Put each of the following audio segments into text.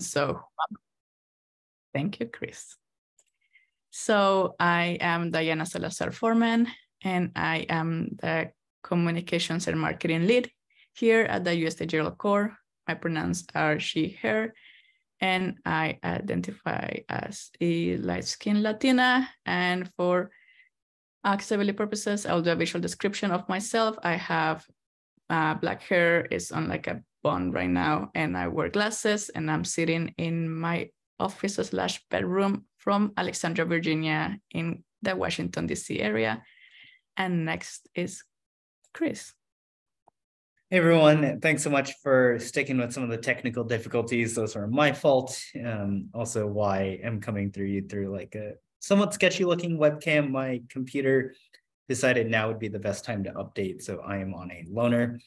And so, thank you, Chris. So I am Diana Salazar Foreman, and I am the Communications and Marketing Lead here at the US Digital Core. My pronouns are she, her, and I identify as a light-skinned Latina. And for accessibility purposes, I'll do a visual description of myself. I have black hair, is on like a bun right now, and I wear glasses, and I'm sitting in my office/bedroom from Alexandria, Virginia, in the Washington, D.C. area. And next is Chris. Hey everyone, thanks so much for sticking with some of the technical difficulties. Those are my fault. Also why I'm coming through you through like a somewhat sketchy looking webcam. My computer decided now would be the best time to update, so I am on a loaner.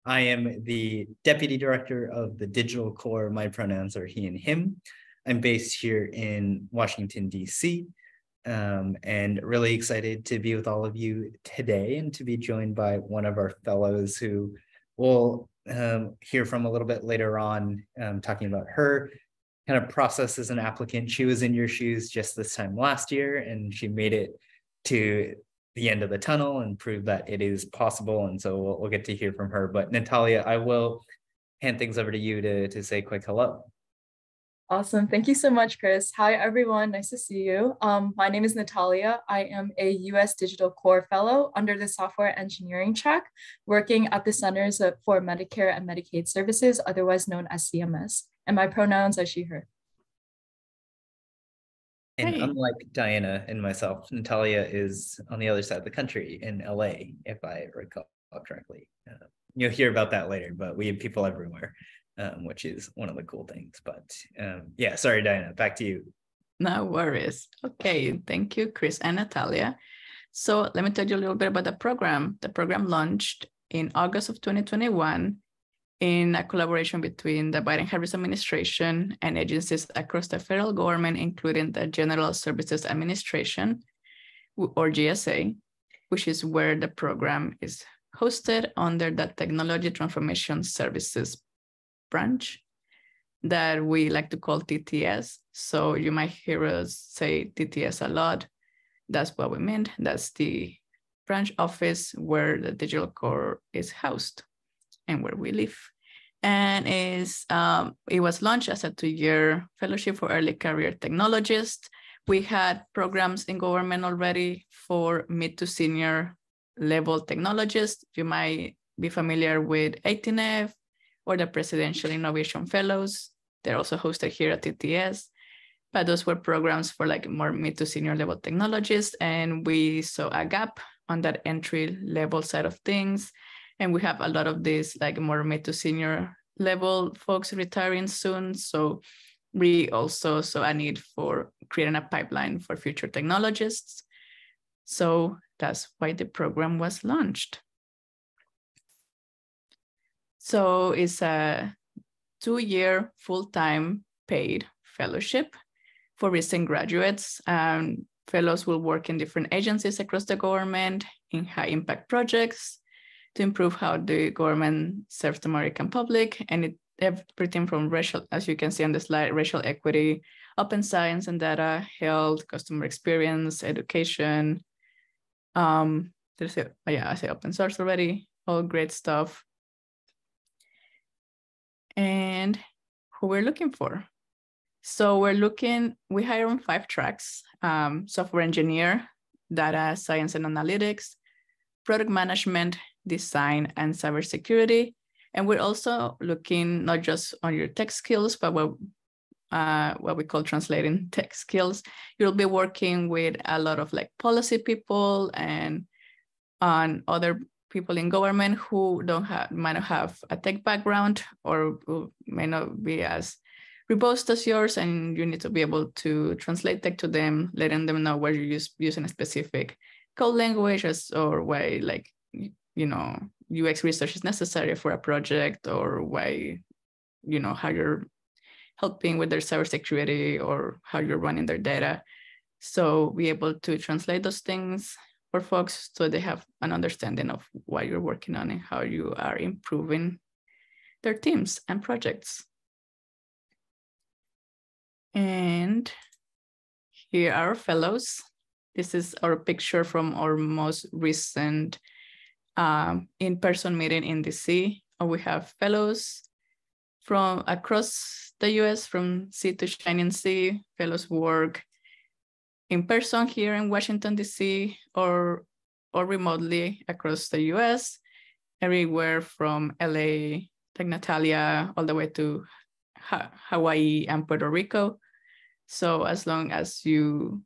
I am the Deputy Director of the Digital Core. My pronouns are he and him. I'm based here in Washington, D.C., and really excited to be with all of you today and to be joined by one of our fellows who we'll hear from a little bit later on, talking about her kind of process as an applicant. She was in your shoes just this time last year, and she made it to the end of the tunnel and proved that it is possible. And so we'll get to hear from her. But Natalia, I will hand things over to you to say a quick hello. Awesome. Thank you so much, Chris. Hi, everyone. Nice to see you. My name is Natalia. I am a US Digital Core Fellow under the Software Engineering track, working at the Centers for Medicare and Medicaid Services, otherwise known as CMS. And my pronouns are she, her. And unlike Diana and myself, Natalia is on the other side of the country in LA, if I recall correctly. You'll hear about that later, but we have people everywhere. Which is one of the cool things. But yeah, sorry, Diana, back to you. No worries. Okay, thank you, Chris and Natalia. So let me tell you a little bit about the program. The program launched in August of 2021 in a collaboration between the Biden-Harris administration and agencies across the federal government, including the General Services Administration, or GSA, which is where the program is hosted under the Technology Transformation Services branch that we like to call TTS. So you might hear us say TTS a lot. That's what we meant. That's the branch office where the Digital Core is housed and where we live. And it was launched as a 2-year fellowship for early career technologists. We had programs in government already for mid to senior level technologists. You might be familiar with 18F, or the Presidential Innovation Fellows. They're also hosted here at TTS, but those were programs for like more mid to senior level technologists. And we saw a gap on that entry level side of things. And we have a lot of these like more mid to senior level folks retiring soon. So we also saw a need for creating a pipeline for future technologists. So that's why the program was launched. So it's a 2-year full-time paid fellowship for recent graduates. Fellows will work in different agencies across the government in high-impact projects to improve how the government serves the American public. And everything from racial, as you can see on the slide, racial equity, open science and data, health, customer experience, education. I say open source already, all great stuff. And who we're looking for. So we hire on 5 tracks: software engineer, data science and analytics, product management, design, and cybersecurity. And we're also looking not just on your tech skills, but what we call translating tech skills. You'll be working with a lot of like policy people and on other people in government who might not have a tech background or who may not be as robust as yours, and you need to be able to translate tech to them, letting them know where you're using a specific code languages or why, like, UX research is necessary for a project, or why, how you're helping with their cybersecurity or how you're running their data. So be able to translate those things for folks so they have an understanding of what you're working on and how you are improving their teams and projects. And here are our fellows. This is our picture from our most recent in-person meeting in DC. We have fellows from across the US, from sea to shining sea. Fellows work in person here in Washington, DC, or remotely across the US, everywhere from LA, like Natalia, all the way to Hawaii and Puerto Rico. So as long as you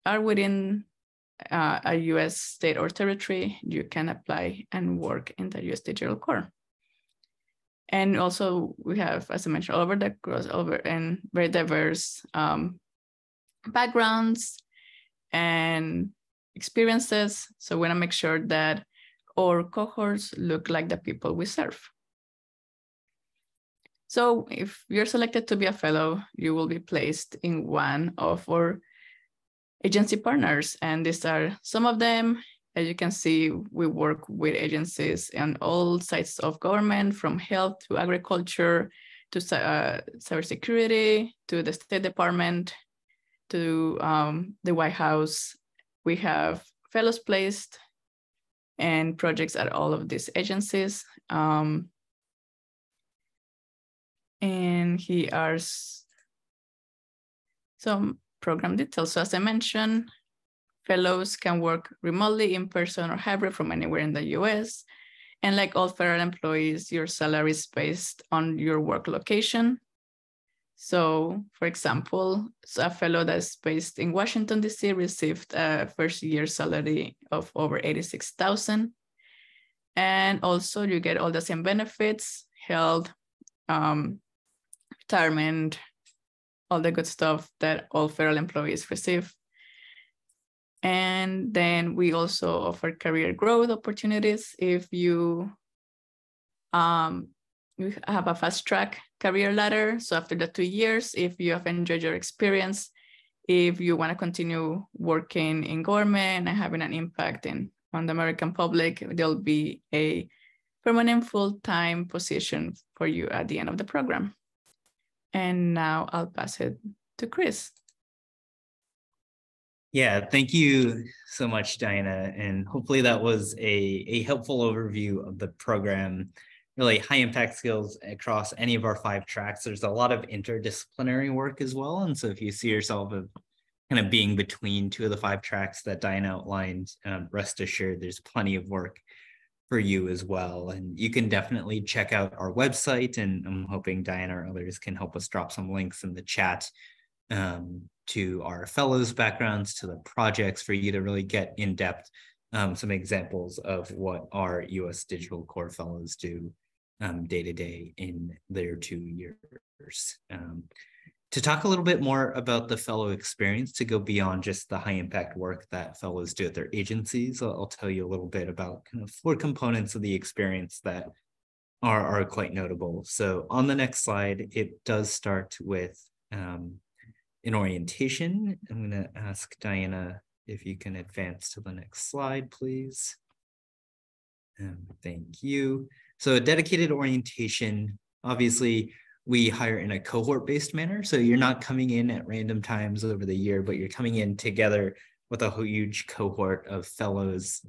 are within a US state or territory, you can apply and work in the US Digital Corps. And also we have, as I mentioned, all over the crossover and very diverse backgrounds and experiences. So we want to make sure that our cohorts look like the people we serve. So if you're selected to be a fellow, you will be placed in one of our agency partners. And these are some of them. As you can see, we work with agencies on all sides of government, from health to agriculture, to cybersecurity, to the State Department, to the White House. We have fellows placed and projects at all of these agencies. And here are some program details. So as I mentioned, fellows can work remotely, in person, or hybrid from anywhere in the US. And like all federal employees, your salary is based on your work location. So for example, a fellow that's based in Washington, DC received a first year salary of over $86,000. And also you get all the same benefits, health, retirement, all the good stuff that all federal employees receive. And then we also offer career growth opportunities. If you have a fast track career ladder. So after the 2 years, if you have enjoyed your experience, if you want to continue working in government and having an impact on the American public, there'll be a permanent full-time position for you at the end of the program. And now I'll pass it to Chris. Yeah, thank you so much, Diana. And hopefully that was a helpful overview of the program. Really high impact skills across any of our 5 tracks. There's a lot of interdisciplinary work as well. And so if you see yourself as kind of being between 2 of the 5 tracks that Diana outlined, rest assured there's plenty of work for you as well. And you can definitely check out our website, and I'm hoping Diana or others can help us drop some links in the chat to our fellows' backgrounds, to the projects, for you to really get in depth some examples of what our US Digital Corps fellows do day to day in their 2 years. To talk a little bit more about the fellow experience, to go beyond just the high impact work that fellows do at their agencies, I'll tell you a little bit about kind of 4 components of the experience that are quite notable. So on the next slide, it does start with an orientation. I'm going to ask Diana if you can advance to the next slide, please. Thank you. So a dedicated orientation, obviously, we hire in a cohort-based manner. So you're not coming in at random times over the year, but you're coming in together with a huge cohort of fellows.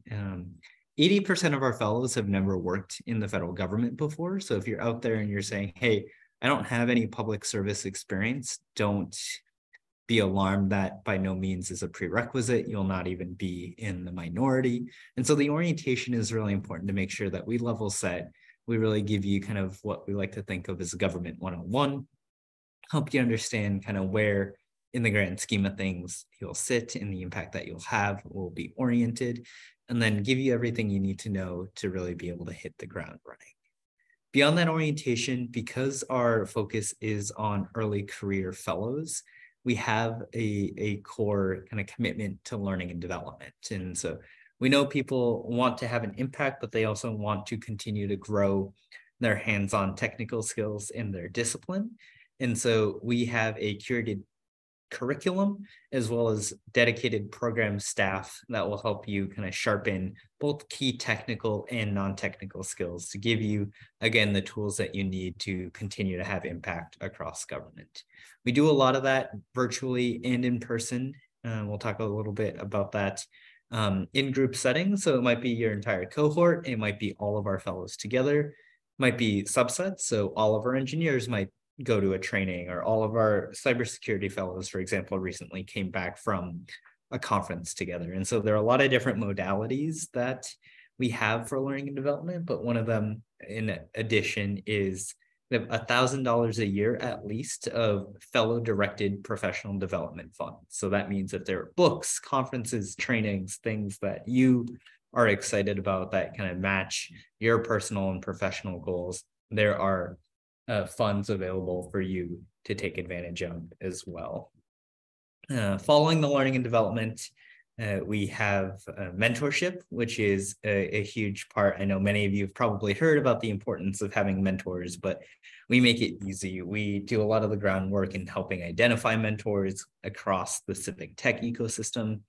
80% of our fellows have never worked in the federal government before. So if you're out there and you're saying, hey, I don't have any public service experience, don't be alarmed. That by no means is a prerequisite. You'll not even be in the minority. And so the orientation is really important to make sure that we level set. We really give you kind of what we like to think of as government 101, help you understand kind of where in the grand scheme of things you'll sit and the impact that you'll have will be oriented, and then give you everything you need to know to really be able to hit the ground running. Beyond that orientation, because our focus is on early career fellows, we have a core kind of commitment to learning and development. And so we know people want to have an impact, but they also want to continue to grow their hands-on technical skills in their discipline. And so we have a curated curriculum, as well as dedicated program staff that will help you kind of sharpen both key technical and non-technical skills to give you, again, the tools that you need to continue to have impact across government. We do a lot of that virtually and in person. We'll talk a little bit about that in group settings. So it might be your entire cohort. It might be all of our fellows together. It might be subsets. So all of our engineers might go to a training, or all of our cybersecurity fellows, for example, recently came back from a conference together. And so there are a lot of different modalities that we have for learning and development, but one of them in addition is we have $1,000 a year at least of fellow directed professional development funds. So that means if there are books, conferences, trainings, things that you are excited about that kind of match your personal and professional goals, there are funds available for you to take advantage of as well. Following the learning and development, we have mentorship, which is a huge part. I know many of you have probably heard about the importance of having mentors, but we make it easy. We do a lot of the groundwork in helping identify mentors across the civic tech ecosystem.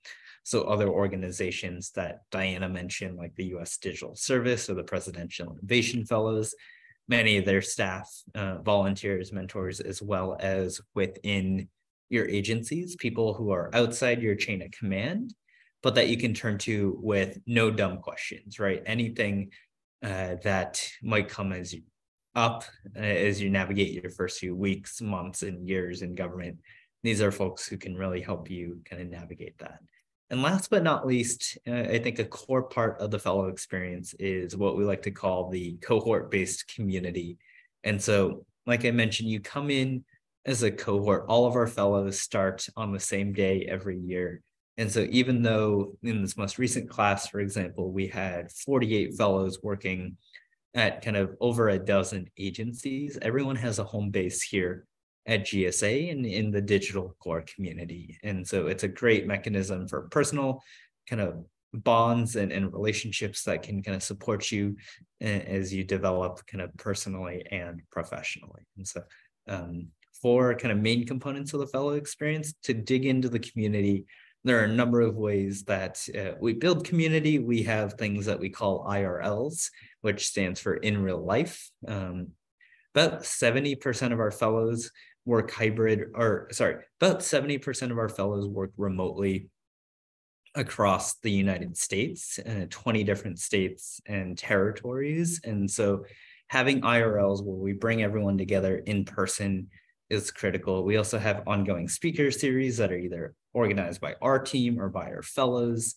So other organizations that Diana mentioned, like the U.S. Digital Service or the Presidential Innovation Fellows, many of their staff, volunteers, mentors, as well as within your agencies, people who are outside your chain of command, but that you can turn to with no dumb questions, right? Anything that might come as you navigate your first few weeks, months, and years in government. These are folks who can really help you kind of navigate that. And last but not least, I think a core part of the fellow experience is what we like to call the cohort-based community. And so, like I mentioned, you come in as a cohort. All of our fellows start on the same day every year. And so even though in this most recent class, for example, we had 48 fellows working at kind of over a dozen agencies, everyone has a home base here at GSA and in the digital core community. And so it's a great mechanism for personal kind of bonds and relationships that can kind of support you as you develop kind of personally and professionally. And so for kind of main components of the fellow experience, to dig into the community, there are a number of ways that we build community. We have things that we call IRLs, which stands for in real life. About 70% of our fellows work about 70% of our fellows work remotely across the United States, 20 different states and territories. And so having IRLs where we bring everyone together in person is critical. We also have ongoing speaker series that are either organized by our team or by our fellows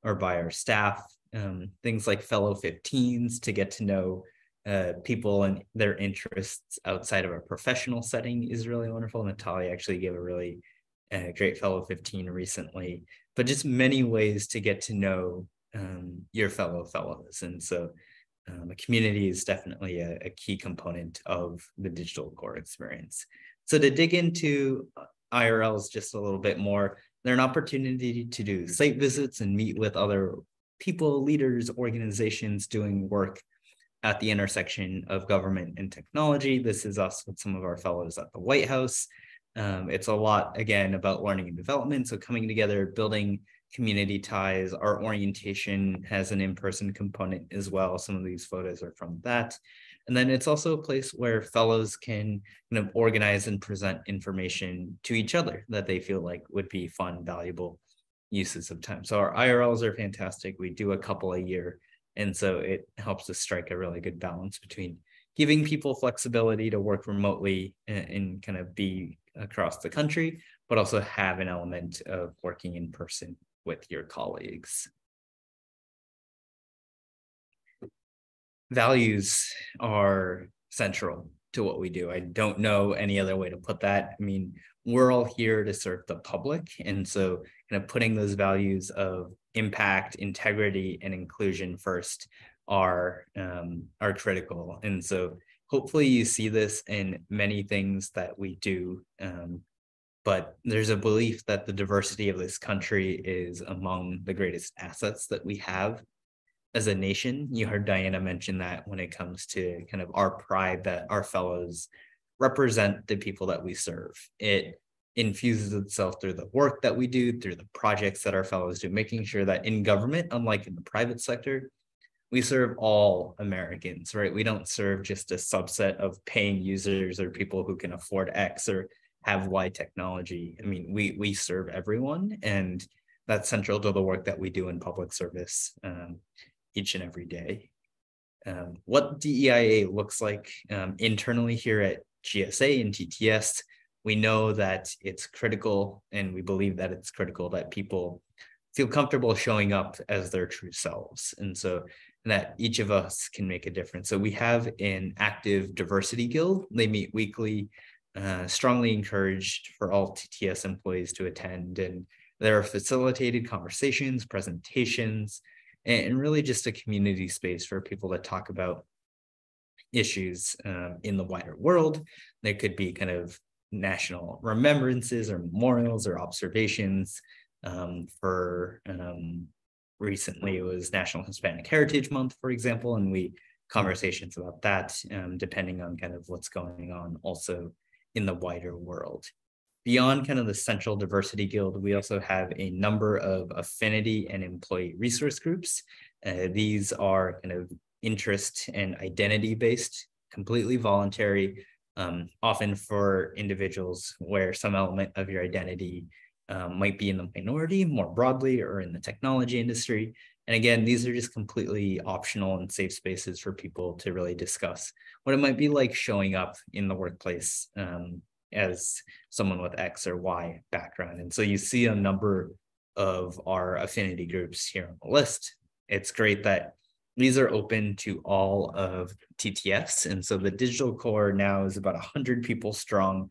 or by our staff. Things like Fellow 15s to get to know people and their interests outside of a professional setting is really wonderful. Natalia actually gave a really great Fellow 15 recently, but just many ways to get to know your fellow fellows. And so the community is definitely a key component of the digital core experience. So to dig into IRLs just a little bit more, they're an opportunity to do site visits and meet with other people, leaders, organizations doing work at the intersection of government and technology. This is us with some of our fellows at the White House. It's a lot, again, about learning and development. So coming together, building community ties. Our orientation has an in-person component as well. Some of these photos are from that. And then it's also a place where fellows can kind of organize and present information to each other that they feel like would be fun, valuable uses of time. So our IRLs are fantastic. We do a couple a year. And so it helps us strike a really good balance between giving people flexibility to work remotely and kind of be across the country, but also have an element of working in person with your colleagues. Values are central to what we do. I don't know any other way to put that. I mean, we're all here to serve the public. And so kind of putting those values of impact, integrity, and inclusion first are critical. And so hopefully you see this in many things that we do. But there's a belief that the diversity of this country is among the greatest assets that we have as a nation. You heard Diana mention that when it comes to kind of our pride that our fellows represent the people that we serve. It infuses itself through the work that we do, through the projects that our fellows do, making sure that in government, unlike in the private sector, we serve all Americans, right? We don't serve just a subset of paying users or people who can afford X or have Y technology. I mean, we serve everyone, and that's central to the work that we do in public service each and every day. What DEIA looks like internally here at GSA and TTS, we know that it's critical, and we believe that it's critical that people feel comfortable showing up as their true selves. And so that each of us can make a difference. So we have an active diversity guild. They meet weekly, strongly encouraged for all TTS employees to attend. And there are facilitated conversations, presentations, and really just a community space for people to talk about issues in the wider world. There could be kind of national remembrances or memorials or observations for recently it was National Hispanic Heritage Month, for example, and we conversations about that depending on kind of what's going on also in the wider world. Beyond kind of the Central Diversity Guild, we also have a number of affinity and employee resource groups. These are kind of interest and identity based, completely voluntary, often for individuals where some element of your identity might be in the minority more broadly or in the technology industry. And again, these are just completely optional and safe spaces for people to really discuss what it might be like showing up in the workplace as someone with X or Y background. And so you see a number of our affinity groups here on the list. It's great that these are open to all of TTS. And so the digital core now is about 100 people strong.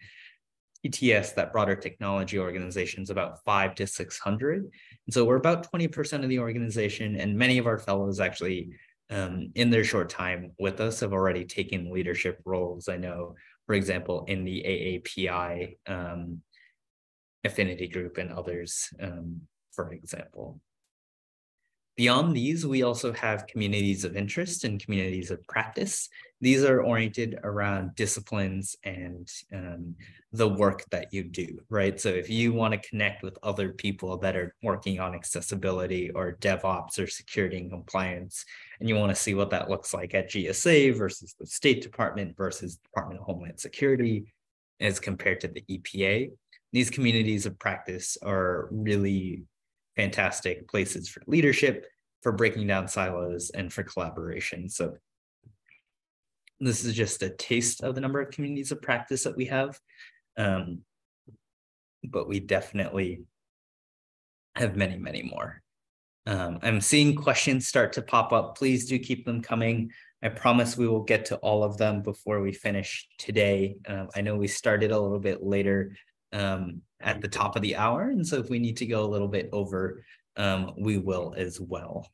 TTS, that broader technology organization, is about 500 to 600. And so we're about 20% of the organization, and many of our fellows actually in their short time with us have already taken leadership roles. I know, for example, in the AAPI affinity group and others, for example. Beyond these, we also have communities of interest and communities of practice. These are oriented around disciplines and the work that you do, right? So if you want to connect with other people that are working on accessibility or DevOps or security and compliance, and you want to see what that looks like at GSA versus the State Department versus the Department of Homeland Security as compared to the EPA, these communities of practice are really fantastic places for leadership, for breaking down silos, and for collaboration. So this is just a taste of the number of communities of practice that we have. But we definitely have many, many more. I'm seeing questions start to pop up. Please do keep them coming. I promise we will get to all of them before we finish today. I know we started a little bit later at the top of the hour. And so if we need to go a little bit over, we will as well.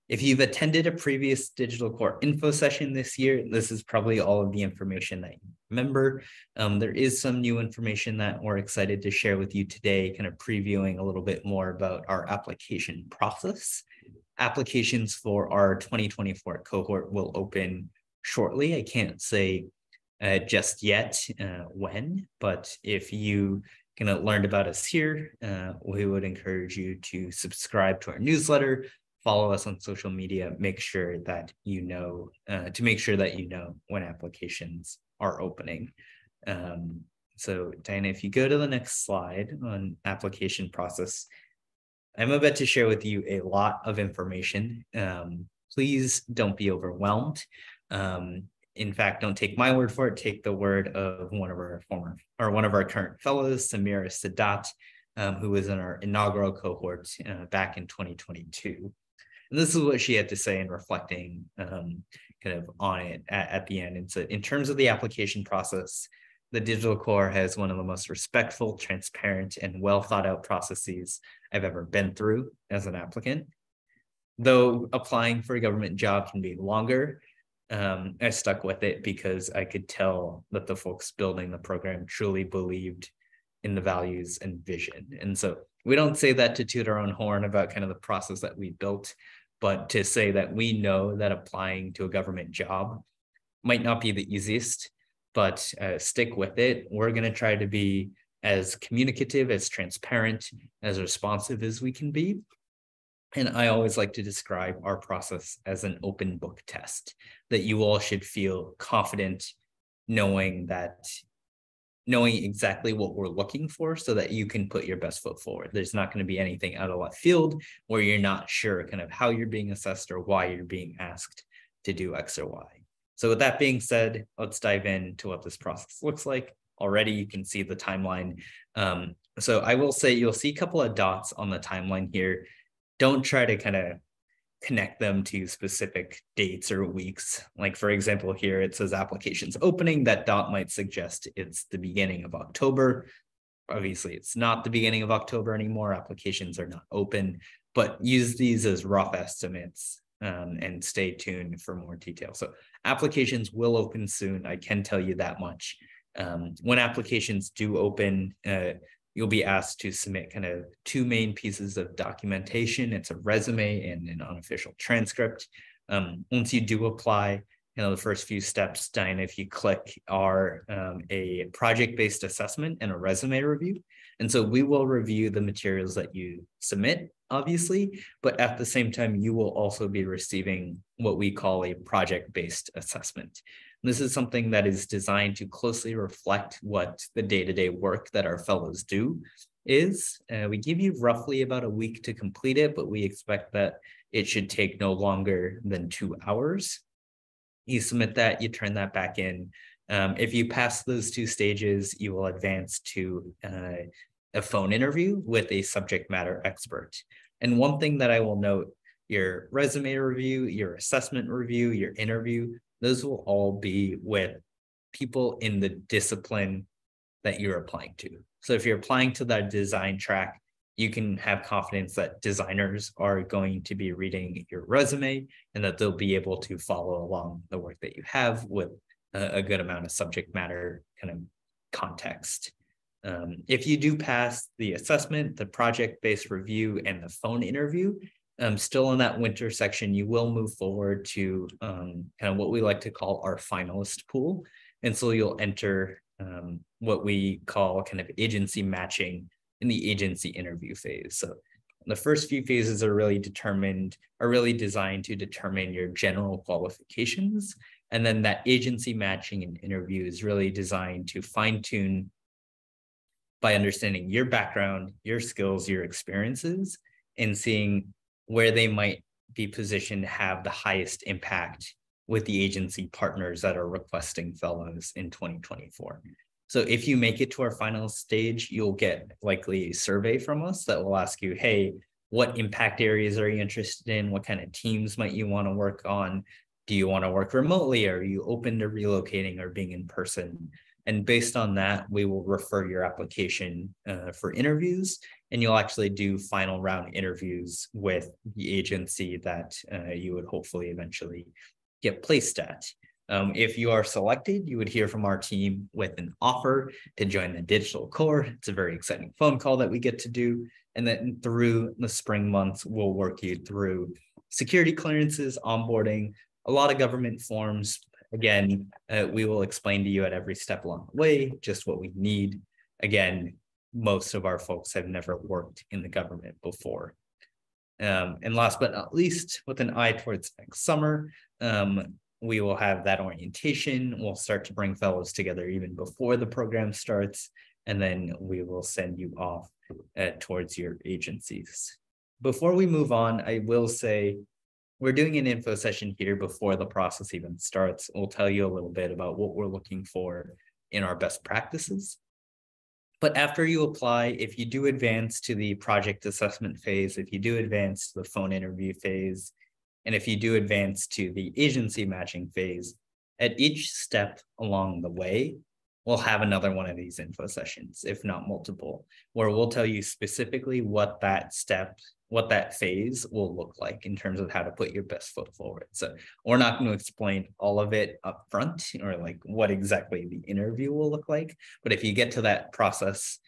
If you've attended a previous Digital Core info session this year, this is probably all of the information that you remember. There is some new information that we're excited to share with you today, kind of previewing a little bit more about our application process. Applications for our 2024 cohort will open shortly. I can't say just yet when, but if you kind of learned about us here, we would encourage you to subscribe to our newsletter, follow us on social media, make sure that you know, when applications are opening. So Diana, if you go to the next slide on application process, I'm about to share with you a lot of information. Please don't be overwhelmed. In fact, don't take my word for it. Take the word of one of our current fellows, Samira Sadat, who was in our inaugural cohort back in 2022. And this is what she had to say in reflecting kind of on it at the end. And so in terms of the application process, the Digital Core has one of the most respectful, transparent, and well thought out processes I've ever been through as an applicant. Though applying for a government job can be longer, I stuck with it because I could tell that the folks building the program truly believed in the values and vision. And so we don't say that to toot our own horn about kind of the process that we built, but to say that we know that applying to a government job might not be the easiest, but stick with it. We're going to try to be as communicative, as transparent, as responsive as we can be. And I always like to describe our process as an open book test, that you all should feel confident knowing exactly what we're looking for so that you can put your best foot forward. There's not going to be anything out of left field where you're not sure kind of how you're being assessed or why you're being asked to do X or Y. So with that being said, let's dive into what this process looks like. Already you can see the timeline. So I will say you'll see a couple of dots on the timeline here. Don't try to kind of connect them to specific dates or weeks. Like for example, here it says applications opening. That dot might suggest it's the beginning of October. Obviously, it's not the beginning of October anymore. Applications are not open, but use these as rough estimates and stay tuned for more detail. So applications will open soon. I can tell you that much. When applications do open, you'll be asked to submit kind of two main pieces of documentation. It's a resume and an unofficial transcript. Once you do apply, the first few steps, Diana, if you click, are a project-based assessment and a resume review. And so we will review the materials that you submit, obviously, but at the same time, you will also be receiving what we call a project-based assessment. This is something that is designed to closely reflect what the day-to-day work that our fellows do is. We give you roughly about a week to complete it, but we expect that it should take no longer than 2 hours. You submit that, you turn that back in. If you pass those two stages, you will advance to a phone interview with a subject matter expert. And one thing that I will note, your resume review, your assessment review, your interview, those will all be with people in the discipline that you're applying to. So if you're applying to that design track, you can have confidence that designers are going to be reading your resume and that they'll be able to follow along the work that you have with a good amount of subject matter kind of context. If you do pass the assessment, the project-based review, and the phone interview, still in that winter section, you will move forward to kind of what we like to call our finalist pool. And so you'll enter what we call kind of agency matching in the agency interview phase. So the first few phases are really designed to determine your general qualifications. And then that agency matching and interview is really designed to fine-tune by understanding your background, your skills, your experiences, and seeing where they might be positioned to have the highest impact with the agency partners that are requesting fellows in 2024. So if you make it to our final stage, you'll get likely a survey from us that will ask you, hey, what impact areas are you interested in? What kind of teams might you want to work on? Do you want to work remotely? Are you open to relocating or being in person? And based on that, we will refer your application for interviews, and you'll actually do final round interviews with the agency that you would hopefully eventually get placed at. If you are selected, you would hear from our team with an offer to join the Digital Core. It's a very exciting phone call that we get to do. And then through the spring months, we'll work you through security clearances, onboarding, a lot of government forms. Again, we will explain to you at every step along the way just what we need. Again, most of our folks have never worked in the government before. And last but not least, with an eye towards next summer, we will have that orientation. We'll start to bring fellows together even before the program starts, and then we will send you off towards your agencies. Before we move on, I will say we're doing an info session here before the process even starts. We'll tell you a little bit about what we're looking for in our best practices. But after you apply, if you do advance to the project assessment phase, if you do advance to the phone interview phase, and if you do advance to the agency matching phase, at each step along the way, we'll have another one of these info sessions, if not multiple, where we'll tell you specifically what that phase will look like in terms of how to put your best foot forward. So we're not going to explain all of it up front or like what exactly the interview will look like. But if you get to that process,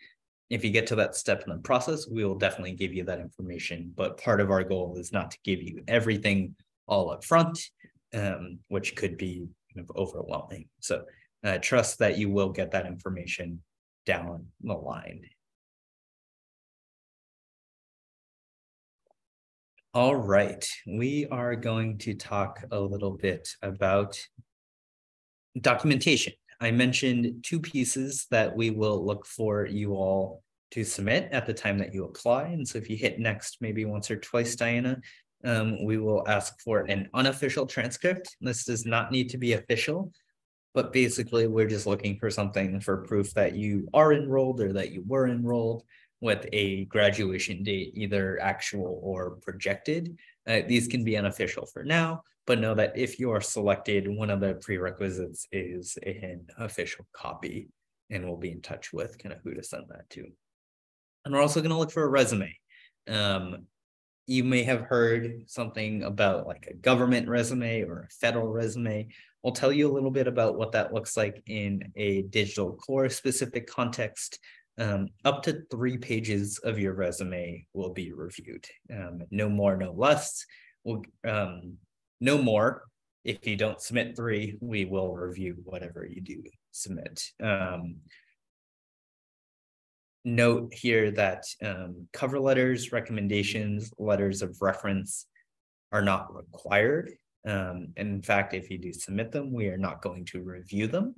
if you get to that step in the process, we will definitely give you that information. But part of our goal is not to give you everything all up front, which could be kind of overwhelming. So trust that you will get that information down the line. All right, we are going to talk a little bit about documentation. I mentioned 2 pieces that we will look for you all to submit at the time that you apply. And so if you hit next maybe once or twice, Diana, we will ask for an unofficial transcript. This does not need to be official, but basically we're just looking for something for proof that you are enrolled or that you were enrolled with a graduation date, either actual or projected. These can be unofficial for now, but know that if you are selected, one of the prerequisites is an official copy, and we'll be in touch with kind of who to send that to. And we're also going to look for a resume. You may have heard something about like a government resume or a federal resume. We'll tell you a little bit about what that looks like in a digital core specific context. Up to 3 pages of your resume will be reviewed. No more, no less. No more. If you don't submit 3, we will review whatever you do submit. Note here that cover letters, recommendations, letters of reference are not required. And in fact, if you do submit them, we are not going to review them.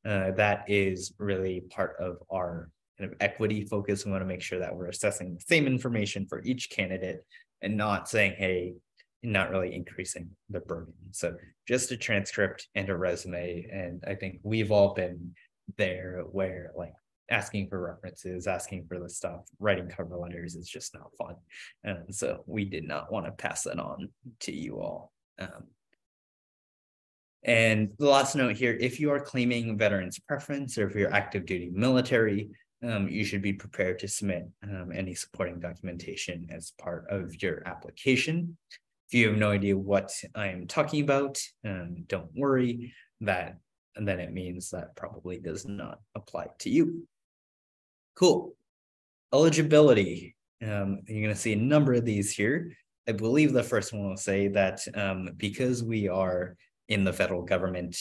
That is really part of our kind of equity focus. We want to make sure that we're assessing the same information for each candidate and not saying, hey, not really increasing the burden. So just a transcript and a resume. And I think we've all been there where like asking for references, asking for the stuff, writing cover letters is just not fun. And so we did not want to pass that on to you all. And the last note here, if you are claiming veterans preference or if you're active duty military, you should be prepared to submit any supporting documentation as part of your application. If you have no idea what I'm talking about, don't worry, and then it means that probably does not apply to you. Cool. Eligibility. You're going to see a number of these here. I believe the first one will say that because we are in the federal government,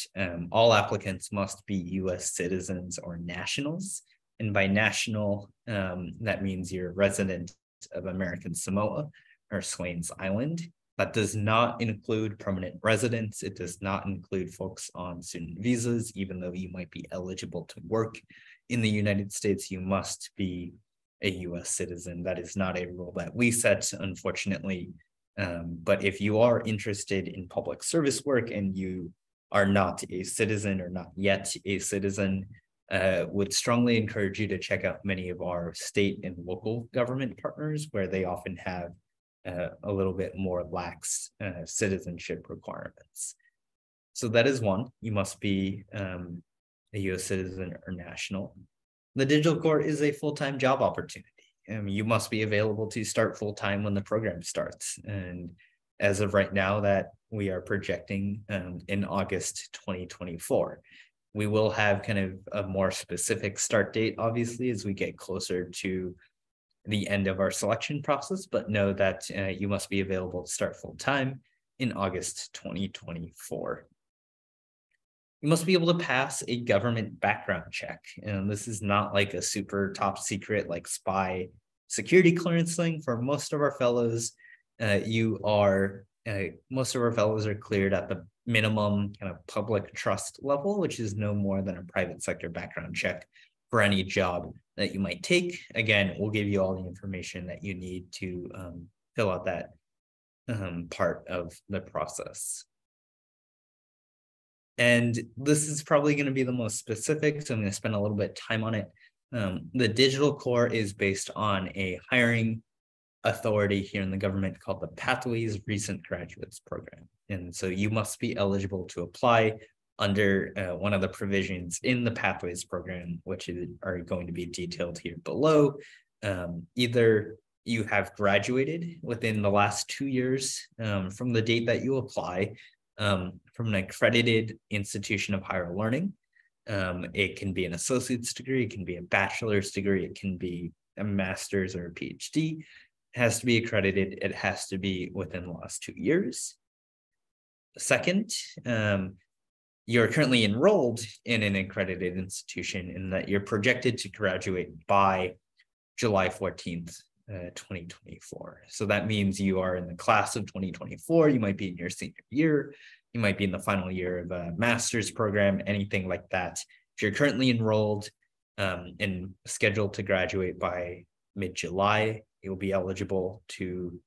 all applicants must be U.S. citizens or nationals. And by national, that means you're a resident of American Samoa or Swains Island. That does not include permanent residents. It does not include folks on student visas, even though you might be eligible to work in the United States, you must be a U.S. citizen. That is not a rule that we set, unfortunately. But if you are interested in public service work and you are not a citizen or not yet a citizen, would strongly encourage you to check out many of our state and local government partners where they often have a little bit more lax citizenship requirements. So that is one. You must be a U.S. citizen or national. The digital core is a full-time job opportunity. You must be available to start full-time when the program starts. And as of right now, that we are projecting in August 2024. We will have kind of a more specific start date, obviously, as we get closer to the end of our selection process, but know that you must be available to start full-time in August 2024. You must be able to pass a government background check. And this is not like a super top secret, like spy security clearance thing. For most of our fellows, most of our fellows are cleared at the minimum kind of public trust level, which is no more than a private sector background check for any job that you might take. Again, we'll give you all the information that you need to fill out that part of the process. And this is probably going to be the most specific, so I'm going to spend a little bit of time on it. The digital core is based on a hiring authority here in the government called the Pathways Recent Graduates Program. And so you must be eligible to apply under one of the provisions in the Pathways program, which are going to be detailed here below. Either you have graduated within the last 2 years from the date that you apply, from an accredited institution of higher learning. It can be an associate's degree, it can be a bachelor's degree, it can be a master's or a PhD. It has to be accredited, it has to be within the last 2 years. Second, you're currently enrolled in an accredited institution and that you're projected to graduate by July 14th, 2024. So that means you are in the class of 2024. You might be in your senior year. You might be in the final year of a master's program, anything like that. If you're currently enrolled and scheduled to graduate by mid-July, you'll be eligible to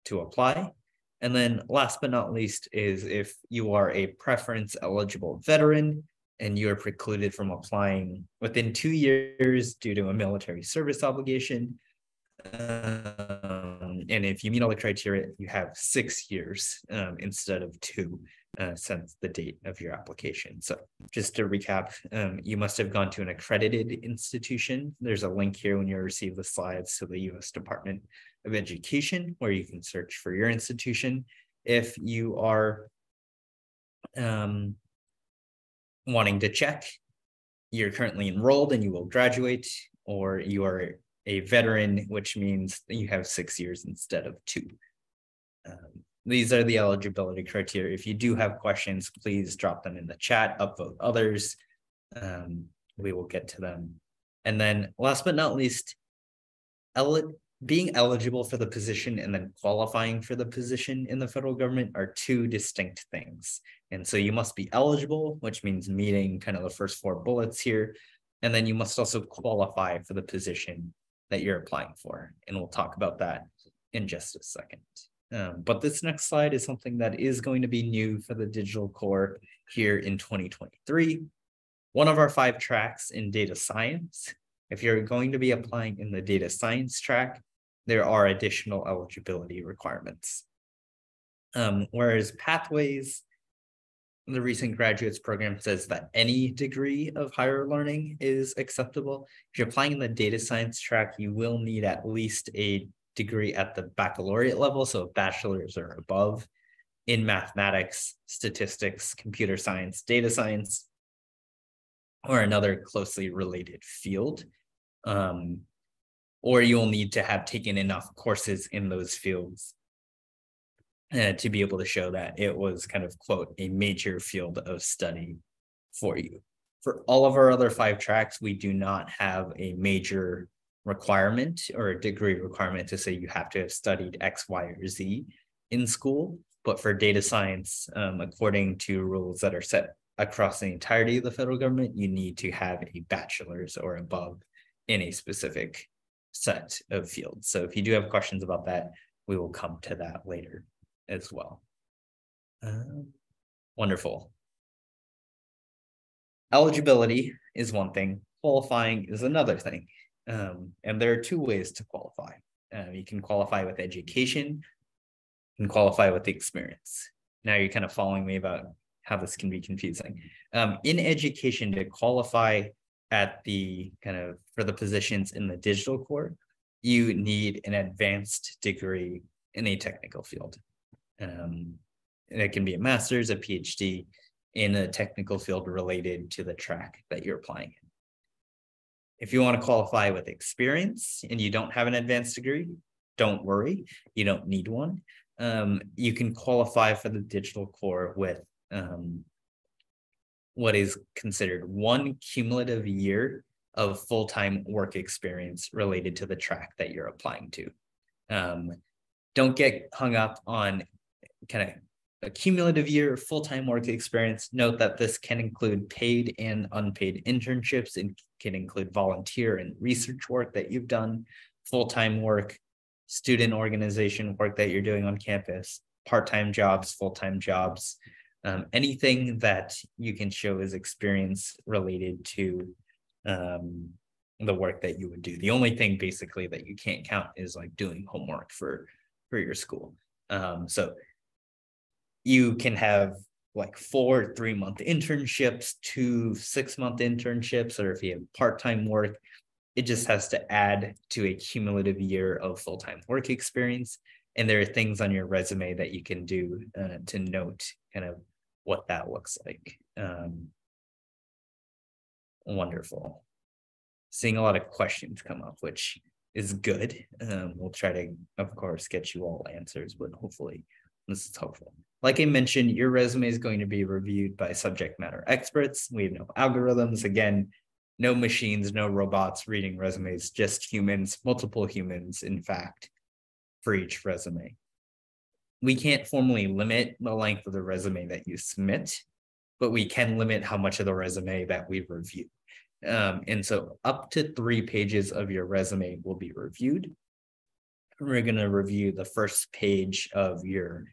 apply. And then last but not least is if you are a preference eligible veteran and you are precluded from applying within 2 years due to a military service obligation. And if you meet all the criteria, you have 6 years instead of 2 since the date of your application. So just to recap, you must have gone to an accredited institution. There's a link here when you receive the slides to the U.S. Department of Education, where you can search for your institution. If you are wanting to check, you're currently enrolled and you will graduate, or you are a veteran, which means that you have 6 years instead of 2. These are the eligibility criteria. If you do have questions, please drop them in the chat, upvote others. We will get to them. And then last but not least, being eligible for the position and then qualifying for the position in the federal government are 2 distinct things. And so you must be eligible, which means meeting kind of the first 4 bullets here. And then you must also qualify for the position that you're applying for. And we'll talk about that in just a second. But this next slide is something that is going to be new for the Digital Core here in 2023. One of our 5 tracks in data science. If you're going to be applying in the data science track, there are additional eligibility requirements. Whereas Pathways, the recent graduates program, says that any degree of higher learning is acceptable. If you're applying in the data science track, you will need at least a degree at the baccalaureate level, so a bachelor's or above, in mathematics, statistics, computer science, data science, or another closely related field. Or you'll need to have taken enough courses in those fields to be able to show that it was kind of, quote, a major field of study for you. For all of our other 5 tracks, we do not have a major requirement or a degree requirement to say you have to have studied X, Y, or Z in school. But for data science, according to rules that are set across the entirety of the federal government, you need to have a bachelor's or above in a specific set of fields. So if you do have questions about that, we will come to that later as well. Wonderful. Eligibility is one thing, qualifying is another thing. And there are 2 ways to qualify. You can qualify with education, you can qualify with experience. Now you're kind of following me about how this can be confusing. In education, to qualify at the kind of for the positions in the digital core, you need an advanced degree in a technical field. And it can be a master's, a PhD in a technical field related to the track that you're applying in. If you want to qualify with experience and you don't have an advanced degree, don't worry, you don't need one. You can qualify for the digital core with what is considered 1 cumulative year of full-time work experience related to the track that you're applying to. Don't get hung up on kind of a cumulative year of full-time work experience. Note that this can include paid and unpaid internships. It can include volunteer and research work that you've done, full-time work, student organization work that you're doing on campus, part-time jobs, full-time jobs, anything that you can show as experience related to the work that you would do. The only thing basically that you can't count is like doing homework for your school. So you can have like 4 3-month internships, 2 6-month internships, or if you have part-time work, it just has to add to a cumulative year of full-time work experience. And there are things on your resume that you can do to note kind of what that looks like. Wonderful. Seeing a lot of questions come up, which is good. We'll try to, of course, get you all answers, but hopefully This is helpful. Like I mentioned, your resume is going to be reviewed by subject matter experts. We have no algorithms. Again, no machines, no robots reading resumes, just humans, multiple humans, in fact, for each resume. We can't formally limit the length of the resume that you submit, but we can limit how much of the resume that we review. And so up to 3 pages of your resume will be reviewed. We're going to review the first page of your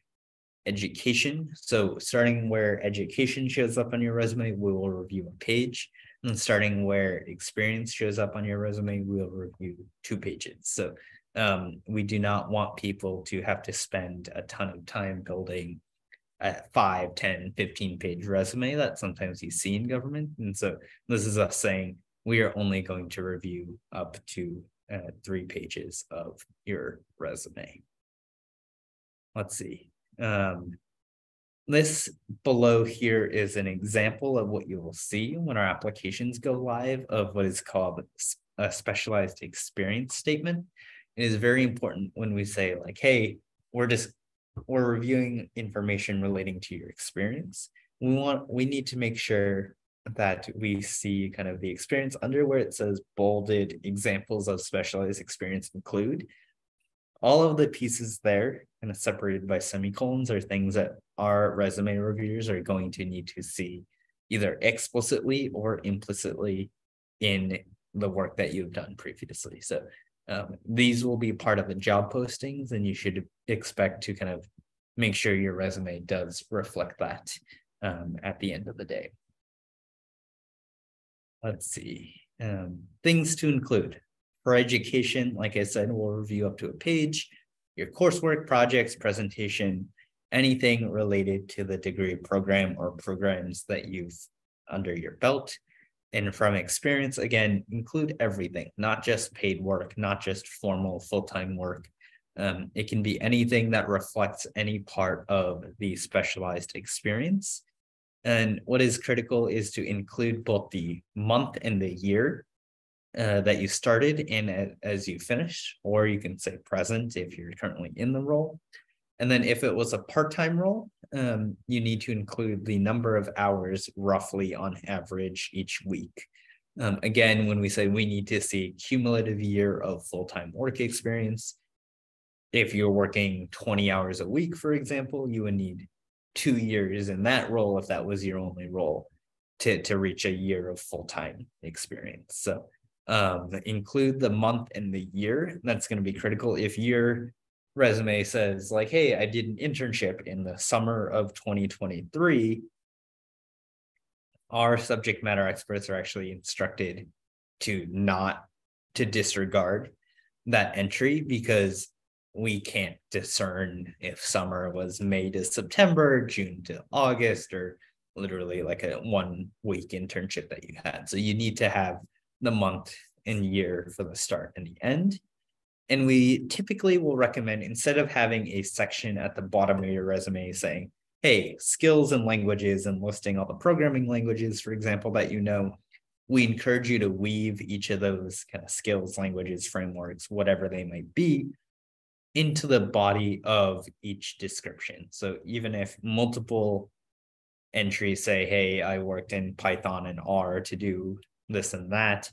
education. So starting where education shows up on your resume, we will review a page. And starting where experience shows up on your resume, we'll review 2 pages. So we do not want people to have to spend a ton of time building a 5, 10, 15-page resume that sometimes you see in government. And so this is us saying we are only going to review up to 3 pages of your resume. Let's see. This below here is an example of what you will see when our applications go live of what is called a specialized experience statement. It is very important when we say like, hey, we're reviewing information relating to your experience. We need to make sure that we see kind of the experience under where it says bolded examples of specialized experience include. All of the pieces there kind of separated by semicolons are things that our resume reviewers are going to need to see either explicitly or implicitly in the work that you've done previously. So these will be part of the job postings, and you should expect to kind of make sure your resume does reflect that at the end of the day. Let's see. Things to include. For education, like I said, we'll review up to a page, your coursework, projects, presentation, anything related to the degree program or programs that you've under your belt. And from experience, again, include everything, not just paid work, not just formal full-time work. It can be anything that reflects any part of the specialized experience. And what is critical is to include both the month and the year that you started and as you finished, or you can say present if you're currently in the role. And then if it was a part-time role, you need to include the number of hours roughly on average each week. Again, when we say we need to see cumulative year of full-time work experience, if you're working 20 hours a week, for example, you would need 2 years in that role if that was your only role to reach a year of full-time experience. So include the month and the year. That's going to be critical. If your resume says like, hey, I did an internship in the summer of 2023, our subject matter experts are actually instructed to disregard that entry, because we can't discern if summer was May to September, June to August, or literally like a 1-week internship that you had. So you need to have the month and year for the start and the end. And we typically will recommend, instead of having a section at the bottom of your resume saying, hey, skills and languages, and listing all the programming languages, for example, that you know, we encourage you to weave each of those kind of skills, languages, frameworks, whatever they might be, into the body of each description. So even if multiple entries say, hey, I worked in Python and R to do this and that,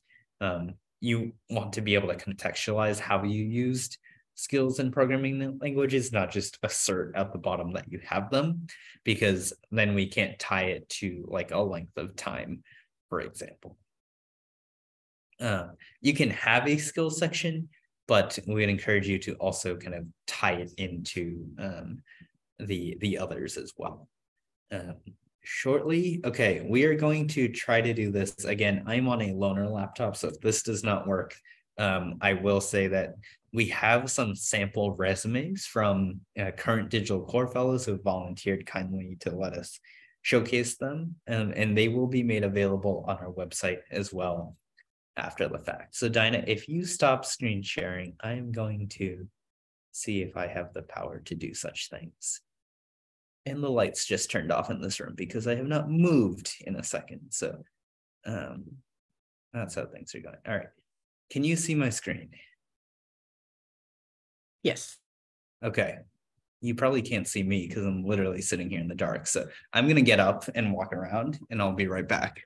you want to be able to contextualize how you used skills in programming languages, not just assert at the bottom that you have them, because then we can't tie it to like a length of time, for example. You can have a skills section, but we'd encourage you to also kind of tie it into the others as well. Shortly. Okay, we are going to try to do this. Again, I'm on a loaner laptop, so if this does not work, I will say that we have some sample resumes from current Digital Core Fellows who have volunteered kindly to let us showcase them, and they will be made available on our website as well after the fact. So Dinah, if you stop screen sharing, I'm going to see if I have the power to do such things. And the lights just turned off in this room because I have not moved in a second. So that's how things are going. All right. Can you see my screen? Yes. Okay. you probably can't see me because I'm literally sitting here in the dark. So I'm going to get up and walk around and I'll be right back.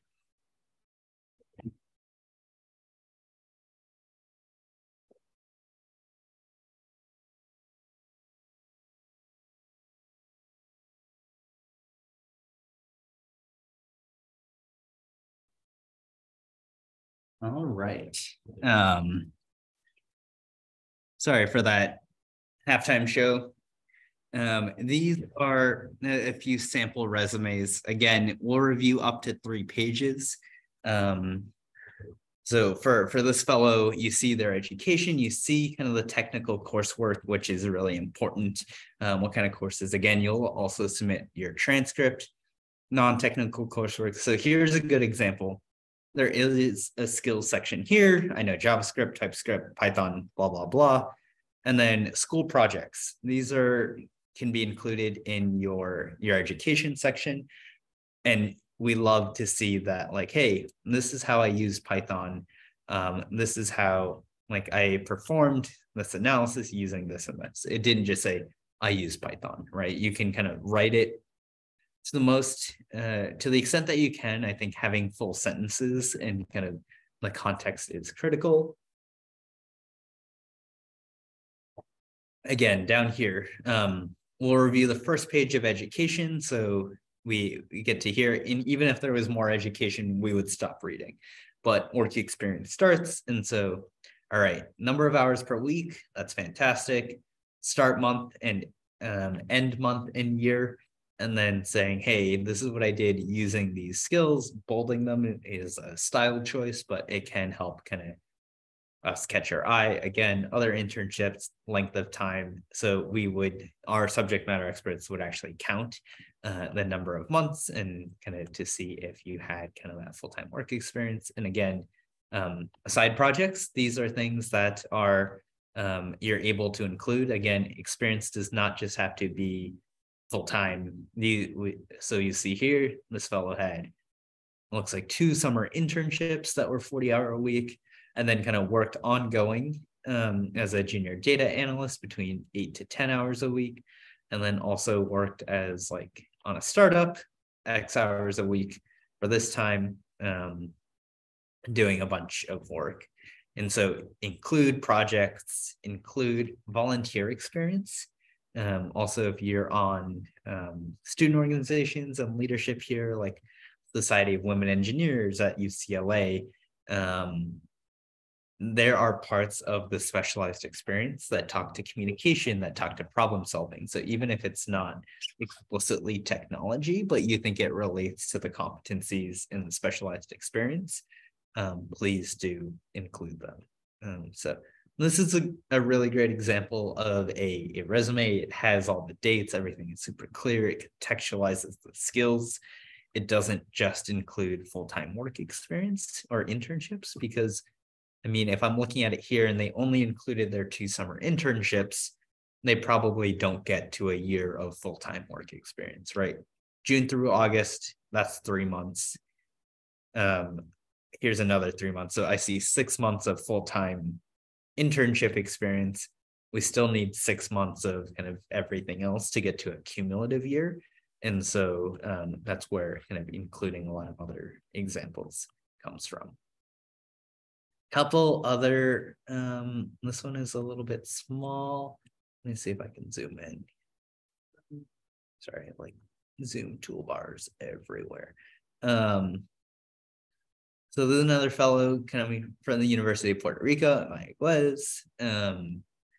All right. Sorry for that halftime show. These are a few sample resumes. Again, we'll review up to 3 pages. So for this fellow, you see their education, you see kind of the technical coursework, which is really important. What kind of courses? Again, you'll also submit your transcript, non-technical coursework. So here's a good example. There is a skills section here. I know JavaScript, TypeScript, Python, blah, blah, blah. And then school projects. These can be included in your education section. And we love to see that, like, hey, this is how I use Python. This is how like I performed this analysis using this and this. It didn't just say I use Python, right? You can kind of write it to the extent that you can. I think having full sentences and kind of the context is critical. Again, down here, we'll review the first page of education. So we get to hear, and even if there was more education, we would stop reading. But work experience starts. And so, all right, number of hours per week, that's fantastic. Start month and end month and year. And then saying, hey, this is what I did using these skills. Bolding them is a style choice, but it can help kind of us catch our eye. Again, other internships, length of time. So our subject matter experts would actually count the number of months and kind of to see if you had kind of that full-time work experience. And again, side projects, these are things that are you're able to include. Again, experience does not just have to be full-time. So you see here, this fellow had, looks like 2 summer internships that were 40-hour a week, and then kind of worked ongoing as a junior data analyst between 8 to 10 hours a week, and then also worked as like on a startup X hours a week for this time, doing a bunch of work. And so include projects, include volunteer experience. Also, if you're on student organizations and leadership here, like Society of Women Engineers at UCLA, there are parts of the specialized experience that talk to communication, that talk to problem solving. So even if it's not explicitly technology, but you think it relates to the competencies in the specialized experience, please do include them. So this is a really great example of a resume. It has all the dates, everything is super clear. It contextualizes the skills. It doesn't just include full-time work experience or internships, because I mean, if I'm looking at it here and they only included their 2 summer internships, they probably don't get to a year of full-time work experience, right? June through August, that's 3 months. Here's another 3 months. So I see 6 months of full-time internship experience. We still need 6 months of kind of everything else to get to a cumulative year. And so that's where kind of including a lot of other examples comes from. Couple other, this one is a little bit small. Let me see if I can zoom in. Sorry, like Zoom toolbars everywhere. So there's another fellow coming from the University of Puerto Rico, Mayagüez.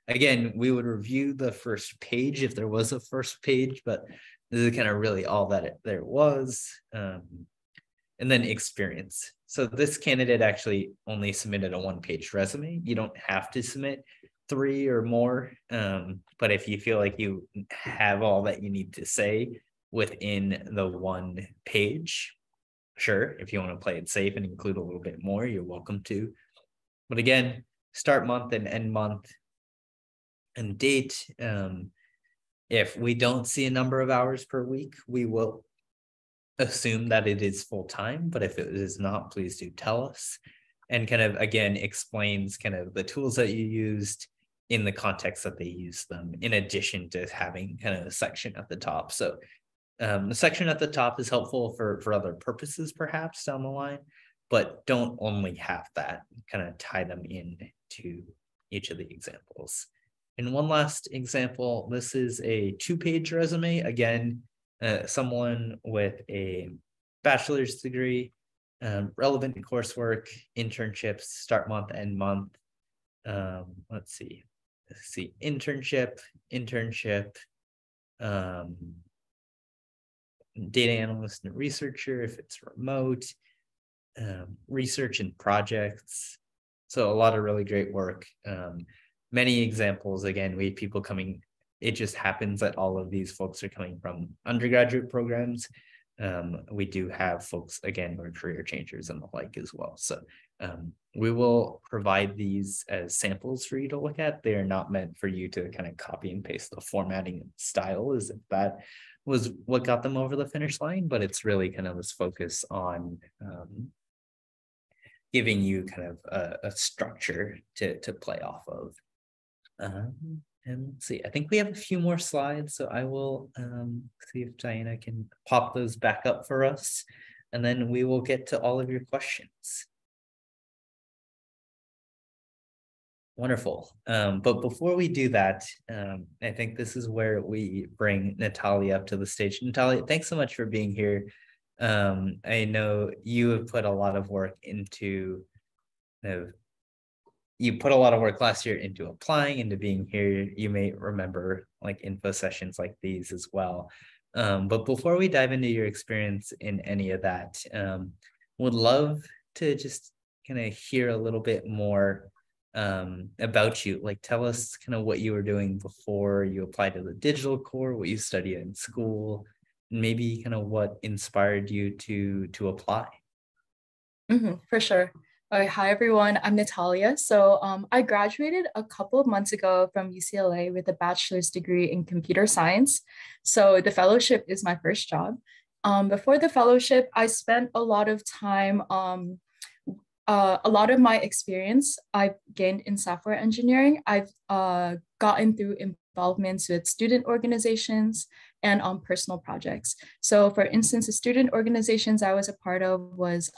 Again, we would review the first page if there was a first page, but this is kind of really all that there was. And then experience. So this candidate actually only submitted a 1-page resume. You don't have to submit 3 or more, but if you feel like you have all that you need to say within the 1 page, sure, if you want to play it safe and include a little bit more, you're welcome to. But again, start month and end month and date. If we don't see a number of hours per week, we will assume that it is full-time, but if it is not, please do tell us. And kind of, again, explains kind of the tools that you used, in the context that they use them, in addition to having kind of a section at the top. So the section at the top is helpful for other purposes, perhaps down the line, but don't only have that. Kind of tie them in to each of the examples. And one last example, this is a 2-page resume. Again, someone with a bachelor's degree, relevant coursework, internships, start month, end month. Let's see, internship, data analyst and researcher if it's remote, research and projects. So a lot of really great work. Many examples, again, we have people coming, it just happens that all of these folks are coming from undergraduate programs. We do have folks, again, who are career changers and the like as well. So we will provide these as samples for you to look at. They are not meant for you to kind of copy and paste the formatting and style as if that was what got them over the finish line, but it's really kind of this focus on giving you kind of a structure to play off of. And let's see, I think we have a few more slides, so I will see if Diana can pop those back up for us, and then we will get to all of your questions. Wonderful. But before we do that, I think this is where we bring Natalia up to the stage. Natalia, thanks so much for being here. I know you have put a lot of work into you put a lot of work last year into applying, into being here. You may remember like info sessions like these as well. But before we dive into your experience in any of that, would love to just kind of hear a little bit more about you. Like, tell us kind of what you were doing before you applied to the digital core, what you studied in school, and maybe kind of what inspired you to apply. For sure. Hi, everyone. I'm Natalia. So I graduated a couple of months ago from UCLA with a bachelor's degree in computer science. So the fellowship is my first job. Before the fellowship, I spent a lot of time, a lot of my experience I've gained in software engineering. I've gotten through involvements with student organizations and on personal projects. So for instance, the student organizations I was a part of was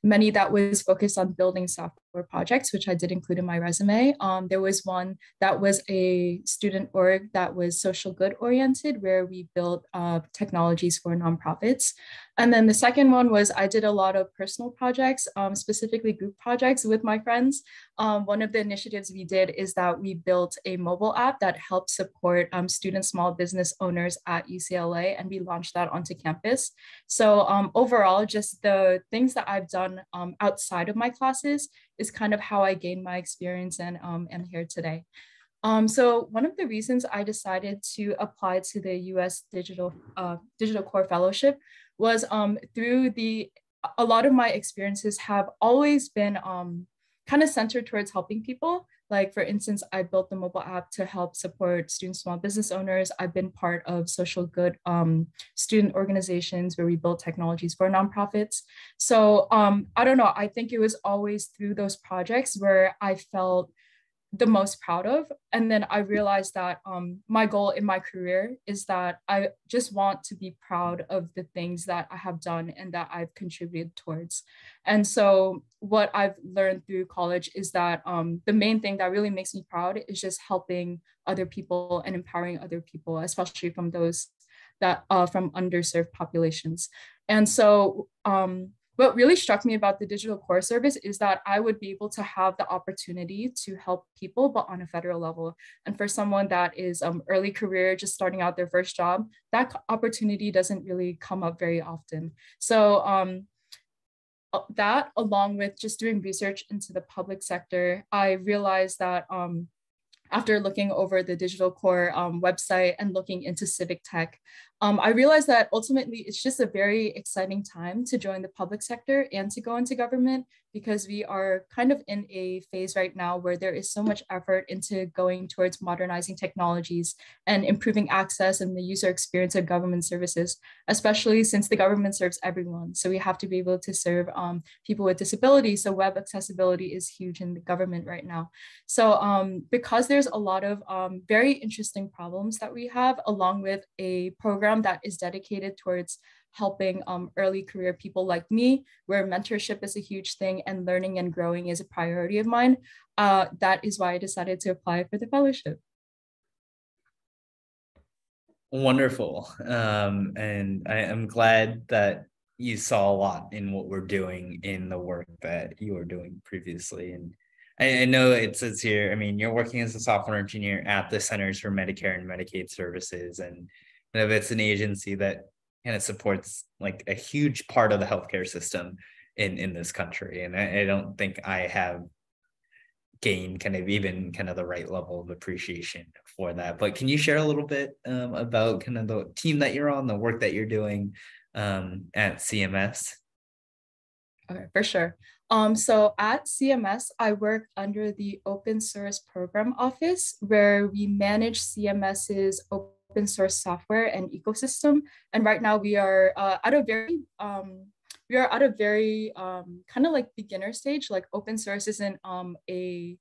many that was focused on building software projects, which I did include in my resume. There was one that was a student org that was social good oriented, where we built technologies for nonprofits. And then the second one was I did a lot of personal projects, specifically group projects with my friends. One of the initiatives we did is that we built a mobile app that helped support student small business owners at UCLA, and we launched that onto campus. So overall, just the things that I've done outside of my classes is kind of how I gained my experience and am here today. So one of the reasons I decided to apply to the U.S. Digital Core Fellowship was through a lot of my experiences have always been kind of centered towards helping people. Like, for instance, I built the mobile app to help support student small business owners. I've been part of social good student organizations where we build technologies for nonprofits. So I don't know, I think it was always through those projects where I felt the most proud of. And then I realized that my goal in my career is that I just want to be proud of the things that I have done and that I've contributed towards. And so what I've learned through college is that the main thing that really makes me proud is just helping other people and empowering other people, especially from those that from underserved populations. And so what really struck me about the digital core service is that I would be able to have the opportunity to help people, but on a federal level. And for someone that is early career, just starting out their first job, that opportunity doesn't really come up very often. So that, along with just doing research into the public sector, I realized that after looking over the Digital Core website and looking into civic tech, I realized that ultimately it's just a very exciting time to join the public sector and to go into government, because we are kind of in a phase right now where there is so much effort into going towards modernizing technologies and improving access and the user experience of government services, especially since the government serves everyone. So we have to be able to serve people with disabilities. So web accessibility is huge in the government right now. So because there's a lot of very interesting problems that we have, along with a program that is dedicated towards helping early career people like me, where mentorship is a huge thing and learning and growing is a priority of mine. That is why I decided to apply for the fellowship. Wonderful. And I am glad that you saw a lot in what we're doing in the work that you were doing previously. And I know it says here, I mean, you're working as a software engineer at the Centers for Medicare and Medicaid Services, and it's an agency that kind of supports like a huge part of the healthcare system in this country. And I don't think I have gained kind of even kind of the right level of appreciation for that. But can you share a little bit about kind of the team that you're on, the work that you're doing at CMS? Okay, for sure. So at CMS, I work under the Open Source Program Office, where we manage CMS's open source software and ecosystem. And right now we are at a very kind of like beginner stage. Like open source isn't a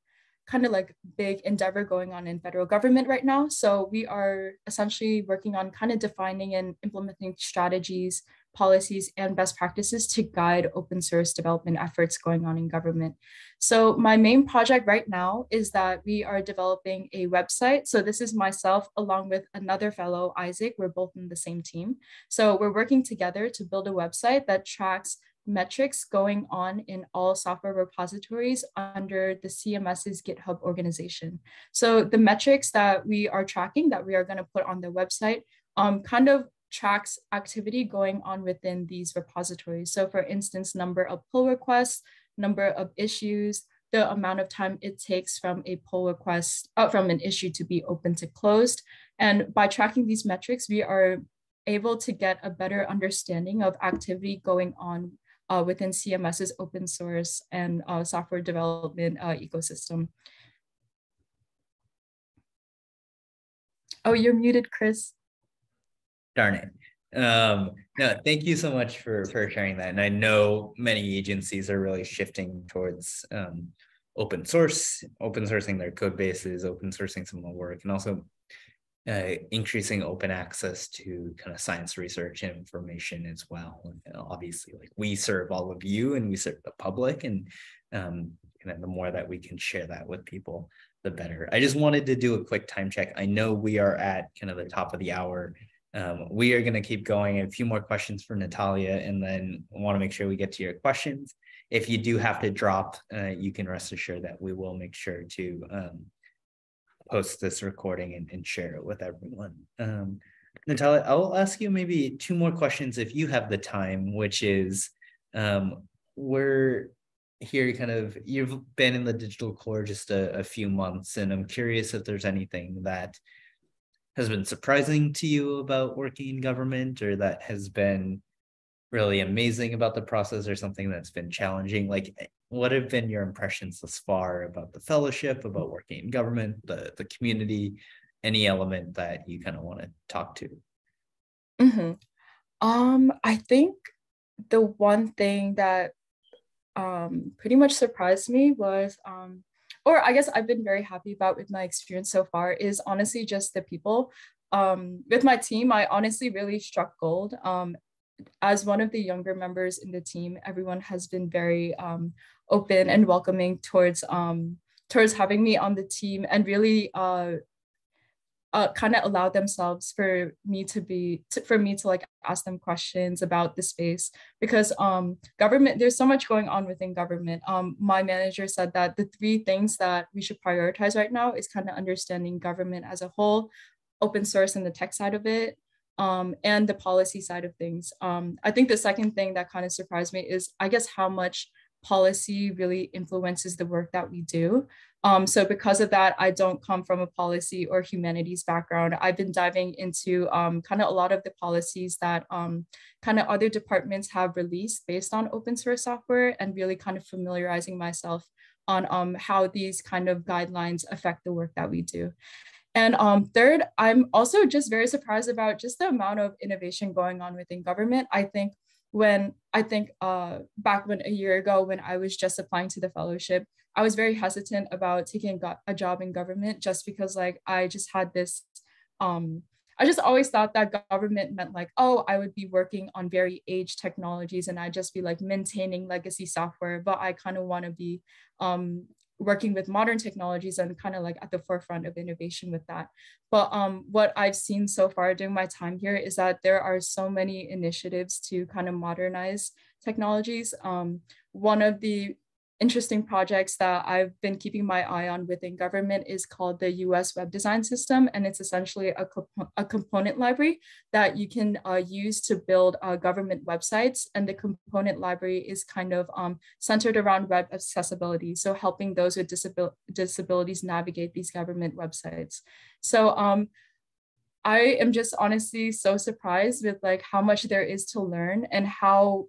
kind of like big endeavor going on in federal government right now. So we are essentially working on kind of defining and implementing strategies, policies, and best practices to guide open source development efforts going on in government. So my main project right now is that we are developing a website. So this is myself along with another fellow, Isaac. We're both in the same team. So we're working together to build a website that tracks metrics going on in all software repositories under the CMS's GitHub organization. So the metrics that we are tracking, that we are going to put on the website, kind of tracks activity going on within these repositories. So for instance, number of pull requests, number of issues, the amount of time it takes from a pull request, from an issue to be open to closed. And by tracking these metrics, we are able to get a better understanding of activity going on within CMS's open source and software development ecosystem. Oh, you're muted, Chris. Darn it. No, thank you so much for sharing that. And I know many agencies are really shifting towards open sourcing their code bases, open sourcing some of the work, and also increasing open access to kind of science research and information as well. And obviously, like we serve all of you and we serve the public, and kind of the more that we can share that with people, the better. I just wanted to do a quick time check. I know we are at kind of the top of the hour. We are going to keep going. A few more questions for Natalia, and then I want to make sure we get to your questions. If you do have to drop, you can rest assured that we will make sure to post this recording and share it with everyone. Natalia, I'll ask you maybe 2 more questions if you have the time, which is, we're here kind of, you've been in the digital core just a few months, and I'm curious if there's anything that has been surprising to you about working in government, or that has been really amazing about the process, or something that's been challenging. Like, what have been your impressions thus far about the fellowship, about working in government, the community, any element that you kind of want to talk to? I think the one thing that pretty much surprised me was, or I guess I've been very happy about with my experience so far, is honestly just the people. With my team, I honestly really struck gold. As one of the younger members in the team, everyone has been very open and welcoming towards having me on the team, and really kind of allow themselves for me to like ask them questions about the space, because government, there's so much going on within government. My manager said that the 3 things that we should prioritize right now is kind of understanding government as a whole, open source and the tech side of it, and the policy side of things. I think the second thing that kind of surprised me is, I guess, how much policy really influences the work that we do. So because of that, I don't come from a policy or humanities background. I've been diving into kind of a lot of the policies that kind of other departments have released based on open source software, and really kind of familiarizing myself on how these kind of guidelines affect the work that we do. And third, I'm also just very surprised about just the amount of innovation going on within government. I think back when a year ago, when I was just applying to the fellowship, I was very hesitant about taking a job in government, just because like I just had this, I just always thought that government meant like, oh, I would be working on very aged technologies and I'd just be like maintaining legacy software, but I kind of want to be working with modern technologies and kind of like at the forefront of innovation with that. But what I've seen so far during my time here is that there are so many initiatives to kind of modernize technologies. One of the interesting projects that I've been keeping my eye on within government is called the US Web Design System. And it's essentially a component library that you can use to build government websites. And the component library is kind of centered around web accessibility. So helping those with disabilities navigate these government websites. So I am just honestly so surprised with like how much there is to learn, and how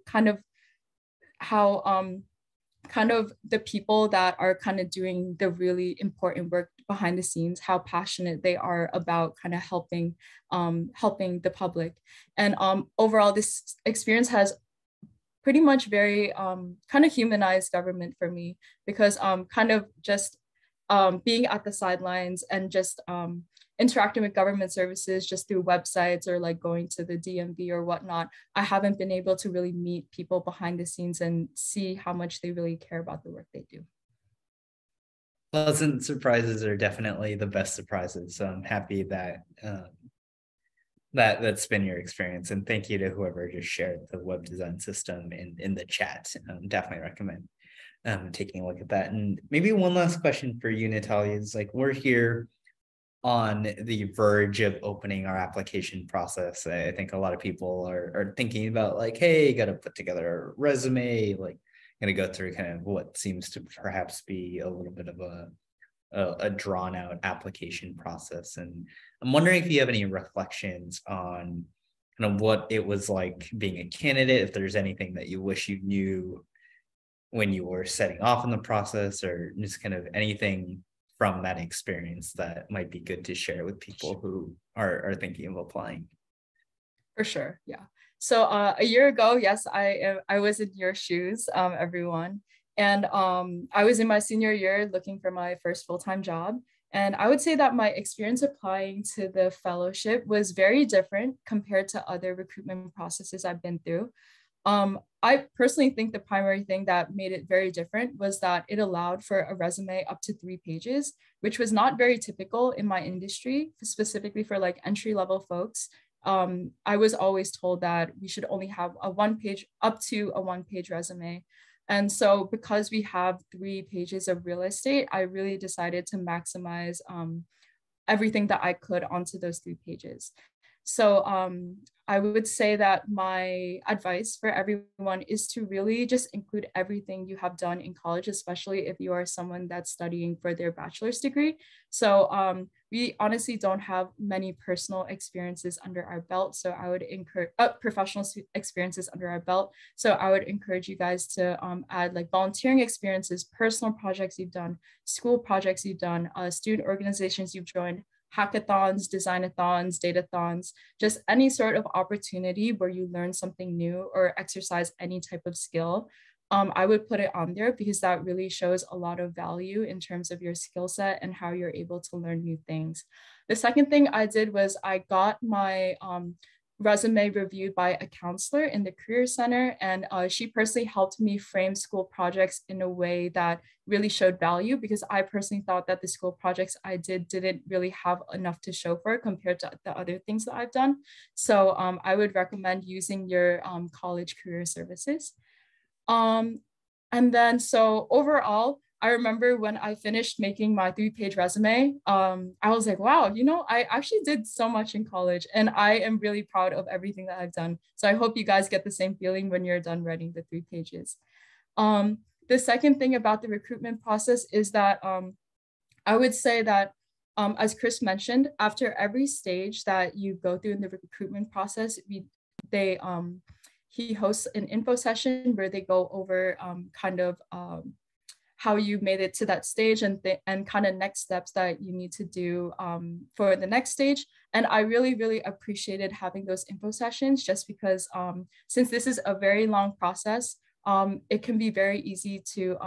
the people that are kind of doing the really important work behind the scenes, how passionate they are about kind of helping the public. And overall, this experience has pretty much very kind of humanized government for me, because kind of just being at the sidelines and just interacting with government services just through websites or like going to the DMV or whatnot, I haven't been able to really meet people behind the scenes and see how much they really care about the work they do. Pleasant surprises are definitely the best surprises. So I'm happy that that's been your experience. And thank you to whoever just shared the web design system in the chat. Definitely recommend taking a look at that. And maybe one last question for you, Natalia, is like, we're here on the verge of opening our application process. I think a lot of people are thinking about like, hey, got to put together a resume, like going to go through kind of what seems to perhaps be a little bit of a drawn out application process. And I'm wondering if you have any reflections on kind of what it was like being a candidate, if there's anything that you wish you knew when you were setting off in the process, or just kind of anything from that experience that might be good to share with people who are thinking of applying. For sure, yeah. So a year ago, yes, I was in your shoes, everyone. And I was in my senior year looking for my first full-time job. And I would say that my experience applying to the fellowship was very different compared to other recruitment processes I've been through. I personally think the primary thing that made it very different was that it allowed for a resume up to 3 pages, which was not very typical in my industry, specifically for like entry-level folks. I was always told that we should only have up to a 1-page resume. And so because we have 3 pages of real estate, I really decided to maximize everything that I could onto those 3 pages. So I would say that my advice for everyone is to really just include everything you have done in college, especially if you are someone that's studying for their bachelor's degree. So we honestly don't have many personal experiences under our belt. So I would encourage professional experiences under our belt. So I would encourage you guys to add like volunteering experiences, personal projects you've done, school projects you've done, student organizations you've joined, hackathons, designathons, datathons, just any sort of opportunity where you learn something new or exercise any type of skill. I would put it on there because that really shows a lot of value in terms of your skill set and how you're able to learn new things. The second thing I did was I got my resume reviewed by a counselor in the Career Center, and she personally helped me frame school projects in a way that really showed value, because I personally thought that the school projects I didn't really have enough to show for compared to the other things that I've done. So I would recommend using your college career services. And then so overall, I remember when I finished making my 3-page resume, I was like, wow, you know, I actually did so much in college, and I am really proud of everything that I've done. So I hope you guys get the same feeling when you're done writing the 3 pages. the second thing about the recruitment process is that I would say that, as Chris mentioned, after every stage that you go through in the recruitment process, he hosts an info session where they go over how you made it to that stage and kind of next steps that you need to do for the next stage. And I really, really appreciated having those info sessions, just because since this is a very long process, it can be very easy to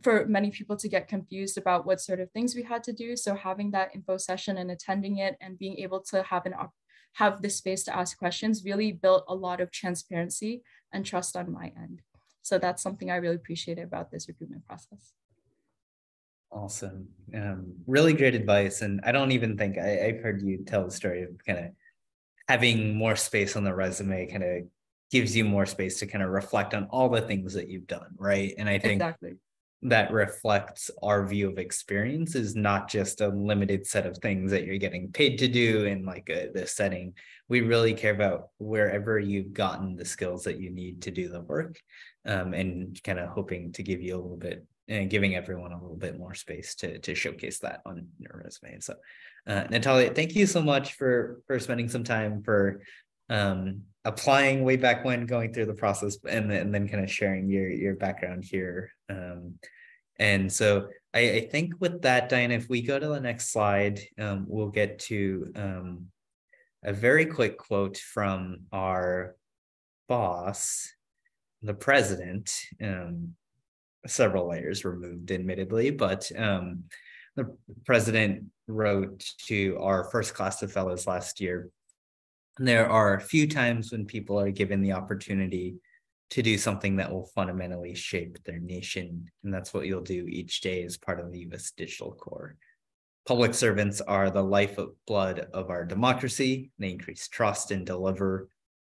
for many people to get confused about what sort of things we had to do. So having that info session and attending it and being able to have the space to ask questions really built a lot of transparency and trust on my end. So that's something I really appreciated about this recruitment process. Awesome. Really great advice. And I don't even think I've heard you tell the story of kind of having more space on the resume kind of gives you more space to kind of reflect on all the things that you've done, right? And I think exactly that reflects our view of experience is not just a limited set of things that you're getting paid to do in like this setting. We really care about wherever you've gotten the skills that you need to do the work, and kind of hoping to give you a little bit and giving everyone a little bit more space to showcase that on your resume. So Natalia, thank you so much for spending some time for applying way back when, going through the process, and then kind of sharing your background here. And so I think with that, Diana, if we go to the next slide, we'll get to a very quick quote from our boss, the president, several layers removed, admittedly, but the president wrote to our first class of fellows last year. There are a few times when people are given the opportunity to do something that will fundamentally shape their nation, and that's what you'll do each day as part of the U.S. Digital Corps. Public servants are the lifeblood of our democracy. They increase trust and deliver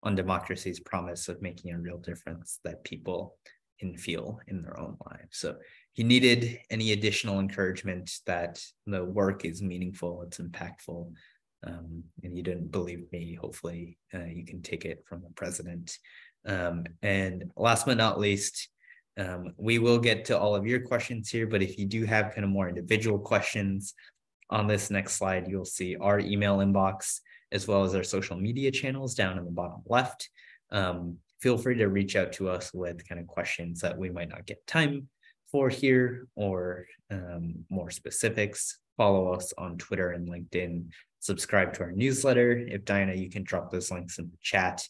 on democracy's promise of making a real difference that people can feel in their own lives. So if you needed any additional encouragement that the work is meaningful, it's impactful, and you didn't believe me, hopefully you can take it from the president. And last but not least, we will get to all of your questions here, but if you do have kind of more individual questions, on this next slide, you'll see our email inbox as well as our social media channels down in the bottom left. Feel free to reach out to us with kind of questions that we might not get time for here, or more specifics. Follow us on Twitter and LinkedIn. Subscribe to our newsletter. If Diana, you can drop those links in the chat.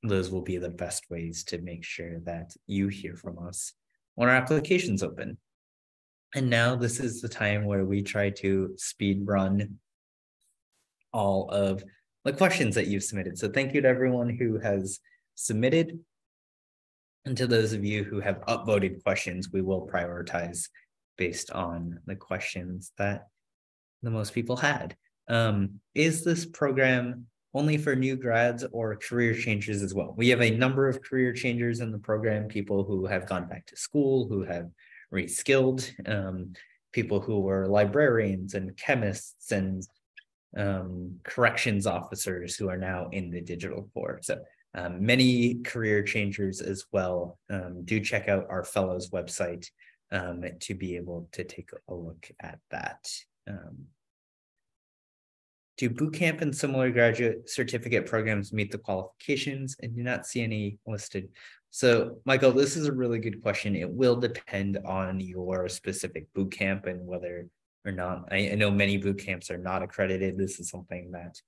Those will be the best ways to make sure that you hear from us when our applications open. And now this is the time where we try to speed run all of the questions that you've submitted. So thank you to everyone who has submitted. And to those of you who have upvoted questions, we will prioritize based on the questions that the most people had. Is this program only for new grads or career changers as well? We have a number of career changers in the program, people who have gone back to school, who have reskilled, people who were librarians and chemists and corrections officers who are now in the Digital Corps. So many career changers as well. Do check out our fellows website to be able to take a look at that. Do bootcamp and similar graduate certificate programs meet the qualifications? I do not see any listed. So, Michael, this is a really good question. It will depend on your specific bootcamp and whether or not. I know many bootcamps are not accredited. This is something that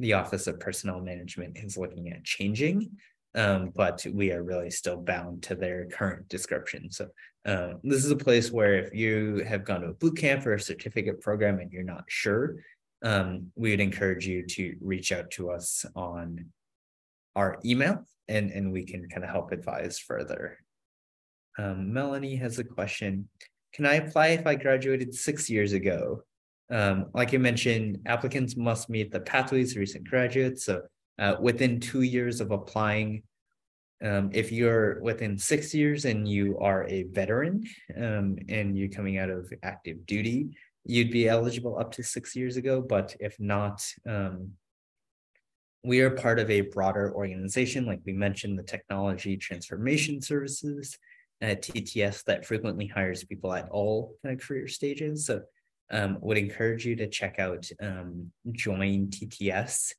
the Office of Personnel Management is looking at changing, but we are really still bound to their current description. So this is a place where if you have gone to a bootcamp or a certificate program and you're not sure, we would encourage you to reach out to us on our email, and we can kind of help advise further. Melanie has a question. Can I apply if I graduated 6 years ago? Like you mentioned, applicants must meet the Pathways Recent Graduates. So within 2 years of applying, if you're within 6 years and you are a veteran and you're coming out of active duty, you'd be eligible up to 6 years ago. But if not, we are part of a broader organization, like we mentioned, the Technology Transformation Services, TTS that frequently hires people at all kind of career stages. So would encourage you to check out Join TTS,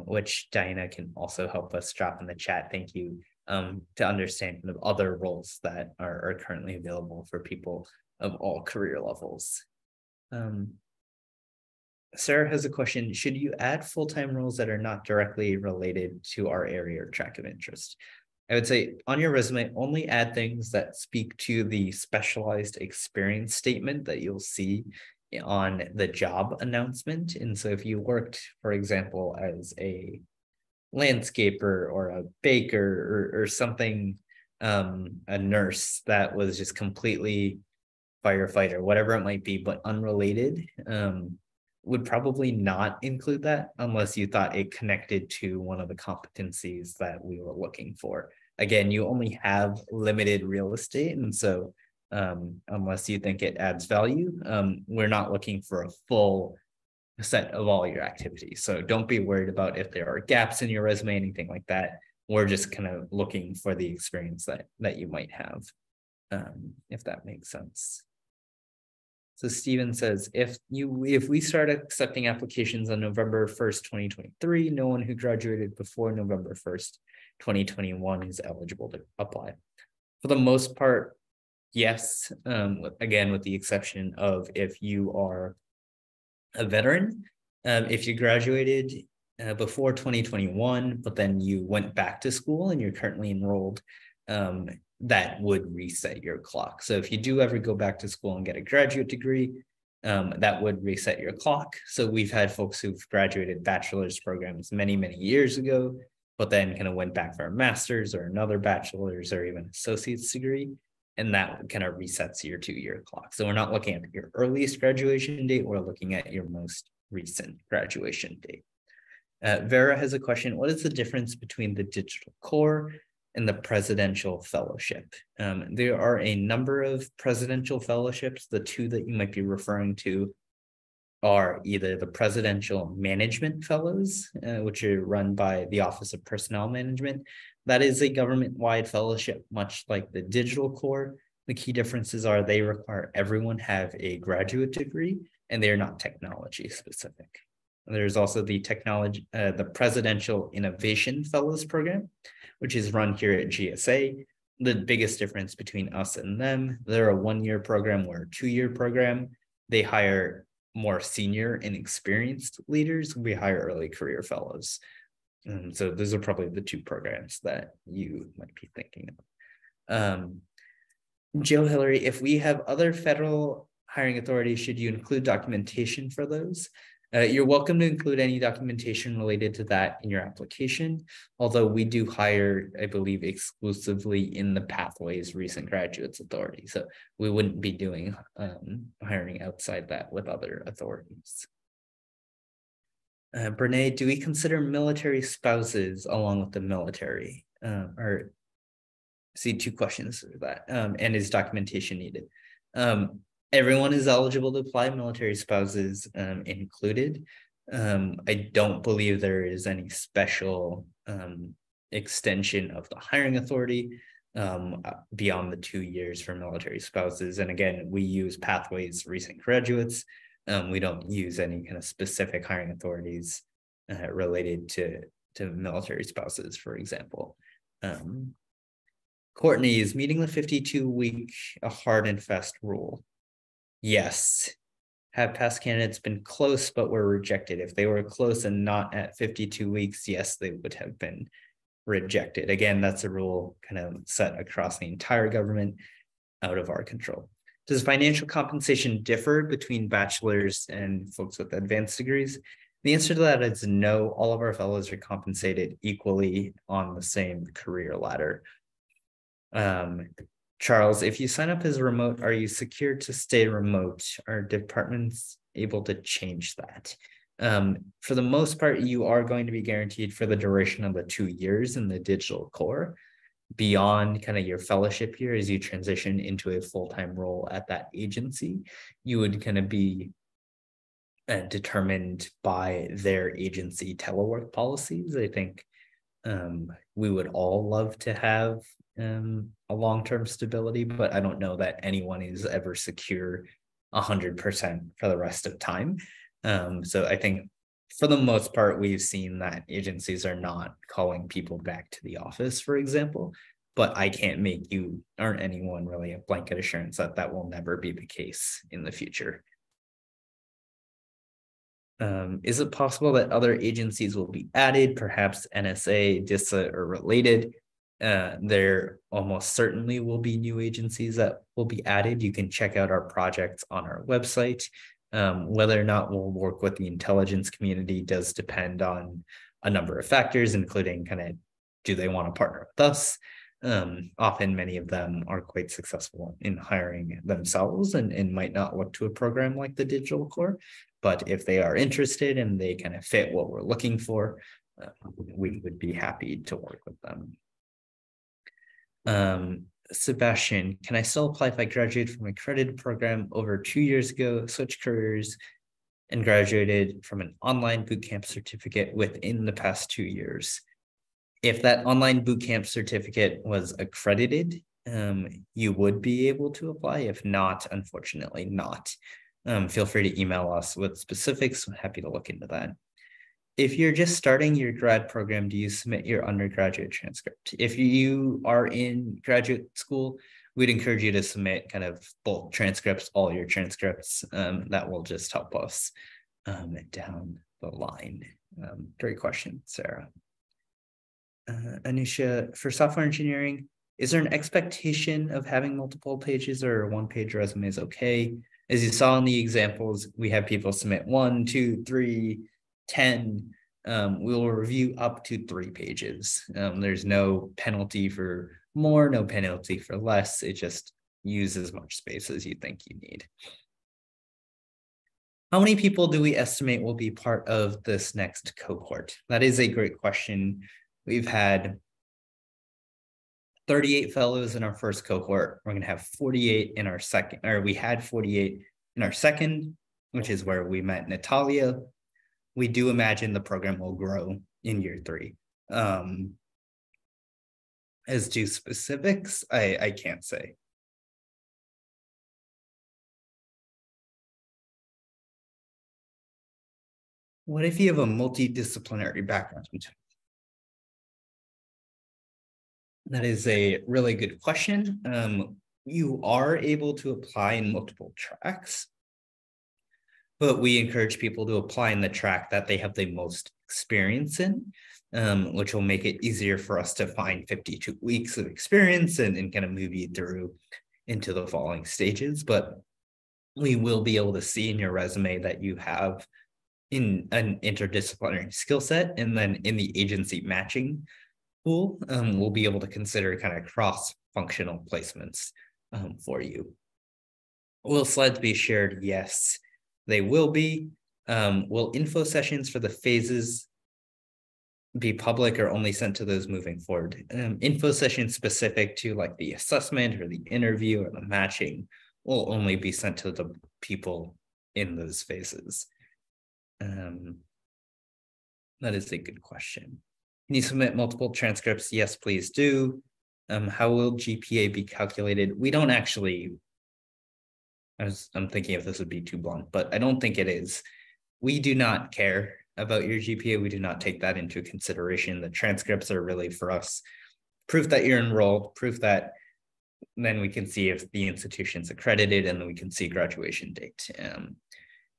which Diana can also help us drop in the chat. Thank you, to understand kind of other roles that are currently available for people of all career levels. Sarah has a question. Should you add full-time roles that are not directly related to our area or track of interest? I would say on your resume, only add things that speak to the specialized experience statement that you'll see on the job announcement. And so if you worked, for example, as a landscaper or a baker or something, a nurse that was just completely firefighter, whatever it might be, but unrelated, would probably not include that unless you thought it connected to one of the competencies that we were looking for. Again, you only have limited real estate. And so unless you think it adds value, we're not looking for a full set of all your activities. So don't be worried about if there are gaps in your resume, anything like that. We're just kind of looking for the experience that you might have, if that makes sense. So Steven says, if we start accepting applications on November 1st, 2023, no one who graduated before November 1st, 2021 is eligible to apply. For the most part, yes. Again, with the exception of if you are a veteran, if you graduated before 2021, but then you went back to school and you're currently enrolled, that would reset your clock. So if you do ever go back to school and get a graduate degree, that would reset your clock. So we've had folks who've graduated bachelor's programs many, many years ago, but then kind of went back for a master's or another bachelor's or even associate's degree. And that kind of resets your 2-year clock. So we're not looking at your earliest graduation date, we're looking at your most recent graduation date. Vera has a question. What is the difference between the digital core and the presidential fellowship? There are a number of presidential fellowships. The two that you might be referring to are either the Presidential Management Fellows, which are run by the Office of Personnel Management. That is a government-wide fellowship, much like the Digital Core. The key differences are they require everyone have a graduate degree, and they are not technology specific. There's also the Presidential Innovation Fellows Program, which is run here at GSA. The biggest difference between us and them, they're a 1-year program or a 2-year program. They hire more senior and experienced leaders. We hire early career fellows. So those are probably the two programs that you might be thinking of. Jill Hillary, if we have other federal hiring authorities, should you include documentation for those? You're welcome to include any documentation related to that in your application, although we do hire, I believe, exclusively in the Pathways Recent Graduates Authority. So we wouldn't be doing hiring outside that with other authorities. Brene, do we consider military spouses along with the military? Or see 2 questions for that. And is documentation needed? Everyone is eligible to apply, military spouses included. I don't believe there is any special extension of the hiring authority beyond the 2 years for military spouses. And again, we use Pathways Recent Graduates. We don't use any kind of specific hiring authorities related to military spouses, for example. Courtney, is meeting the 52-week a hard and fast rule? Yes. Have past candidates been close but were rejected? If they were close and not at 52 weeks, yes, they would have been rejected. Again, that's a rule kind of set across the entire government, out of our control. Does financial compensation differ between bachelors and folks with advanced degrees? The answer to that is no. All of our fellows are compensated equally on the same career ladder. Charles, if you sign up as remote, are you secure to stay remote? Are departments able to change that? For the most part, you are going to be guaranteed for the duration of the 2 years in the digital core. Beyond kind of your fellowship year, as you transition into a full-time role at that agency, you would kind of be determined by their agency telework policies. I think We would all love to have a long-term stability, but I don't know that anyone is ever secure 100% for the rest of time. So I think for the most part, we've seen that agencies are not calling people back to the office, for example, but I can't make you or anyone really a blanket assurance that that will never be the case in the future. Is it possible that other agencies will be added, perhaps NSA, DISA, or related? There almost certainly will be new agencies that will be added. You can check out our projects on our website. Whether or not we'll work with the intelligence community does depend on a number of factors, including kind of, do they want to partner with us? Often many of them are quite successful in hiring themselves and might not look to a program like the Digital Core. But if they are interested and they kind of fit what we're looking for, we would be happy to work with them. Sebastian, can I still apply if I graduated from an accredited program over 2 years ago, switched careers, and graduated from an online bootcamp certificate within the past 2 years? If that online bootcamp certificate was accredited, you would be able to apply. If not, unfortunately not. Feel free to email us with specifics. I'm happy to look into that. If you're just starting your grad program, do you submit your undergraduate transcript? If you are in graduate school, we'd encourage you to submit kind of both transcripts, all your transcripts. That will just help us down the line. Great question, Sarah. Anisha, for software engineering, is there an expectation of having multiple pages or a one-page resume is okay? As you saw in the examples, we have people submit 1, 2, 3, 10. We will review up to 3 pages. There's no penalty for more, no penalty for less. It just uses as much space as you think you need. How many people do we estimate will be part of this next cohort? That is a great question. We've had 38 fellows in our first cohort. We're going to have 48 in our second, or we had 48 in our second, which is where we met Natalia. We do imagine the program will grow in year 3. As to specifics, I can't say. What if you have a multidisciplinary background? That is a really good question. You are able to apply in multiple tracks, but we encourage people to apply in the track that they have the most experience in, which will make it easier for us to find 52 weeks of experience and kind of move you through into the following stages. But we will be able to see in your resume that you have in an interdisciplinary skill set, and then in the agency matching pool, we'll be able to consider kind of cross-functional placements for you. Will slides be shared? Yes, they will be. Will info sessions for the phases be public or only sent to those moving forward? Info sessions specific to like the assessment or the interview or the matching will only be sent to the people in those phases. That is a good question. Can you submit multiple transcripts? Yes, please do. How will GPA be calculated? We don't actually, I'm thinking if this would be too blunt, but I don't think it is. We do not care about your GPA. We do not take that into consideration. The transcripts are really for us, proof that you're enrolled, proof that then we can see if the institution's accredited, and then we can see graduation date.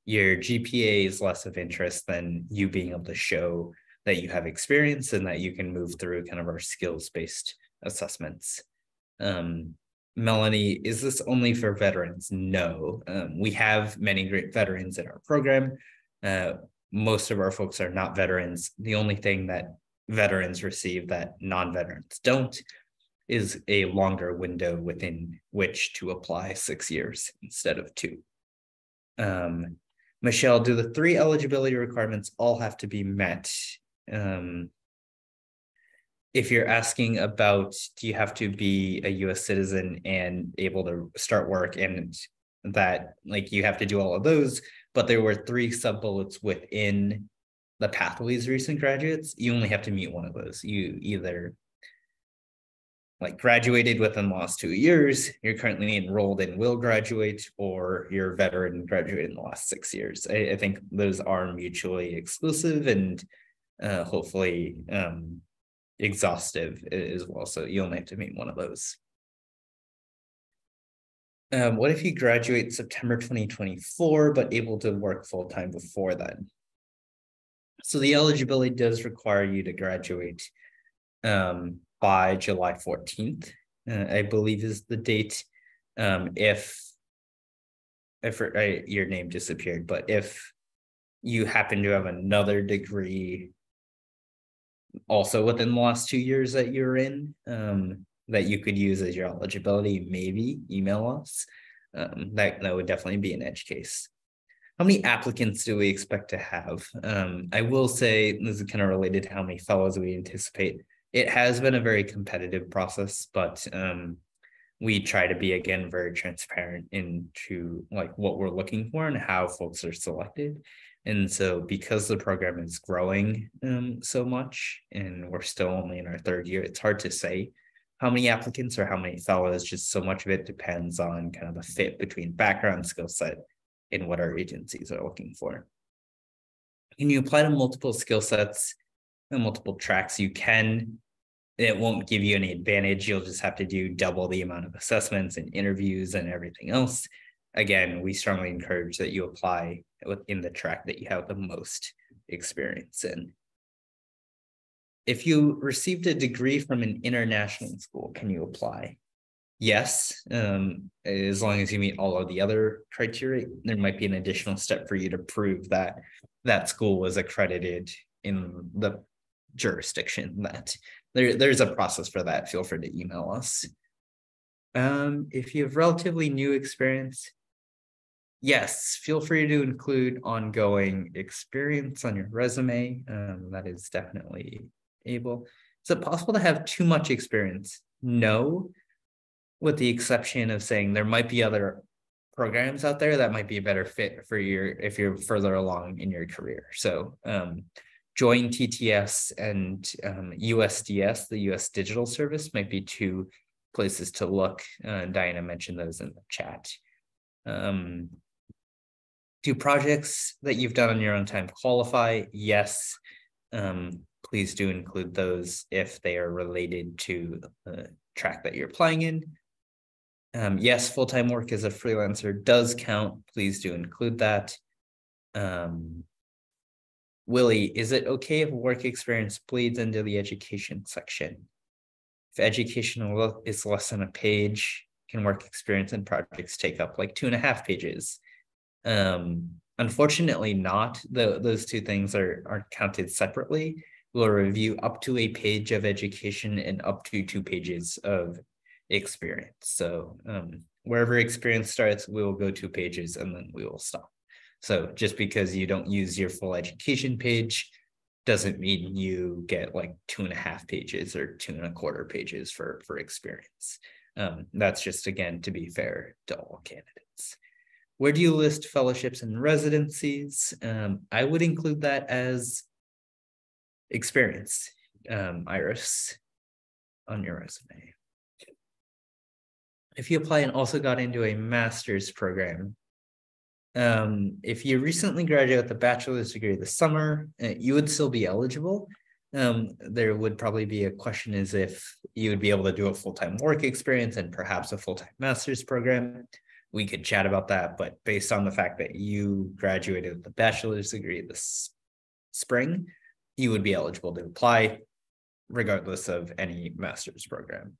Your GPA is less of interest than you being able to show that you have experience and that you can move through kind of our skills-based assessments. Melanie, is this only for veterans? No, we have many great veterans in our program. Most of our folks are not veterans. The only thing that veterans receive that non-veterans don't is a longer window within which to apply, 6 years instead of 2. Michelle, do the 3 eligibility requirements all have to be met? If you're asking about, do you have to be a US citizen and able to start work, and that like you have to do all of those, but there were 3 sub bullets within the pathways recent graduates, you only have to meet one of those. You either like graduated within the last 2 years, you're currently enrolled and will graduate, or you're a veteran and graduated in the last 6 years. I think those are mutually exclusive and hopefully exhaustive as well. So you only have to meet one of those. What if you graduate September 2024, but able to work full-time before then? So the eligibility does require you to graduate by July 14th, I believe is the date. If your name disappeared, but if you happen to have another degree also within the last 2 years that you're in, that you could use as your eligibility, maybe email us. That would definitely be an edge case. How many applicants do we expect to have? I will say, this is kind of related to how many fellows we anticipate. It has been a very competitive process, but we try to be, again, very transparent into like what we're looking for and how folks are selected. And so because the program is growing so much and we're still only in our 3rd year, it's hard to say how many applicants or how many fellows. Just so much of it depends on kind of the fit between background, skill set, and what our agencies are looking for. Can you apply to multiple skill sets and multiple tracks? You can. It won't give you any advantage. You'll just have to do double the amount of assessments and interviews and everything else. Again, we strongly encourage that you apply within the track that you have the most experience in. If you received a degree from an international school, can you apply? Yes, as long as you meet all of the other criteria. There might be an additional step for you to prove that that school was accredited in the jurisdiction. That there's a process for that. Feel free to email us. If you have relatively new experience, yes, feel free to include ongoing experience on your resume. That is definitely able. Is it possible to have too much experience? No, with the exception of saying there might be other programs out there that might be a better fit for if you're further along in your career. So join TTS and USDS, the US Digital Service, might be 2 places to look. Diana mentioned those in the chat. Do projects that you've done on your own time qualify? Yes. Please do include those if they are related to the track that you're applying in. Yes, full-time work as a freelancer does count. Please do include that. Willie, is it okay if work experience bleeds into the education section? If education is less than a page, can work experience and projects take up like 2.5 pages? Unfortunately not. Those 2 things are counted separately. We'll review up to a page of education and up to 2 pages of experience. So wherever experience starts, we will go 2 pages and then we will stop. So just because you don't use your full education page doesn't mean you get like 2.5 pages or 2.25 pages for experience. That's just, again, to be fair to all candidates. Where do you list fellowships and residencies? I would include that as experience, Iris, on your resume. If you apply and also got into a master's program, if you recently graduated with a bachelor's degree this summer, you would still be eligible. There would probably be a question as if you would be able to do a full-time work experience and perhaps a full-time master's program. We could chat about that, but based on the fact that you graduated with a bachelor's degree this spring, you would be eligible to apply regardless of any master's program.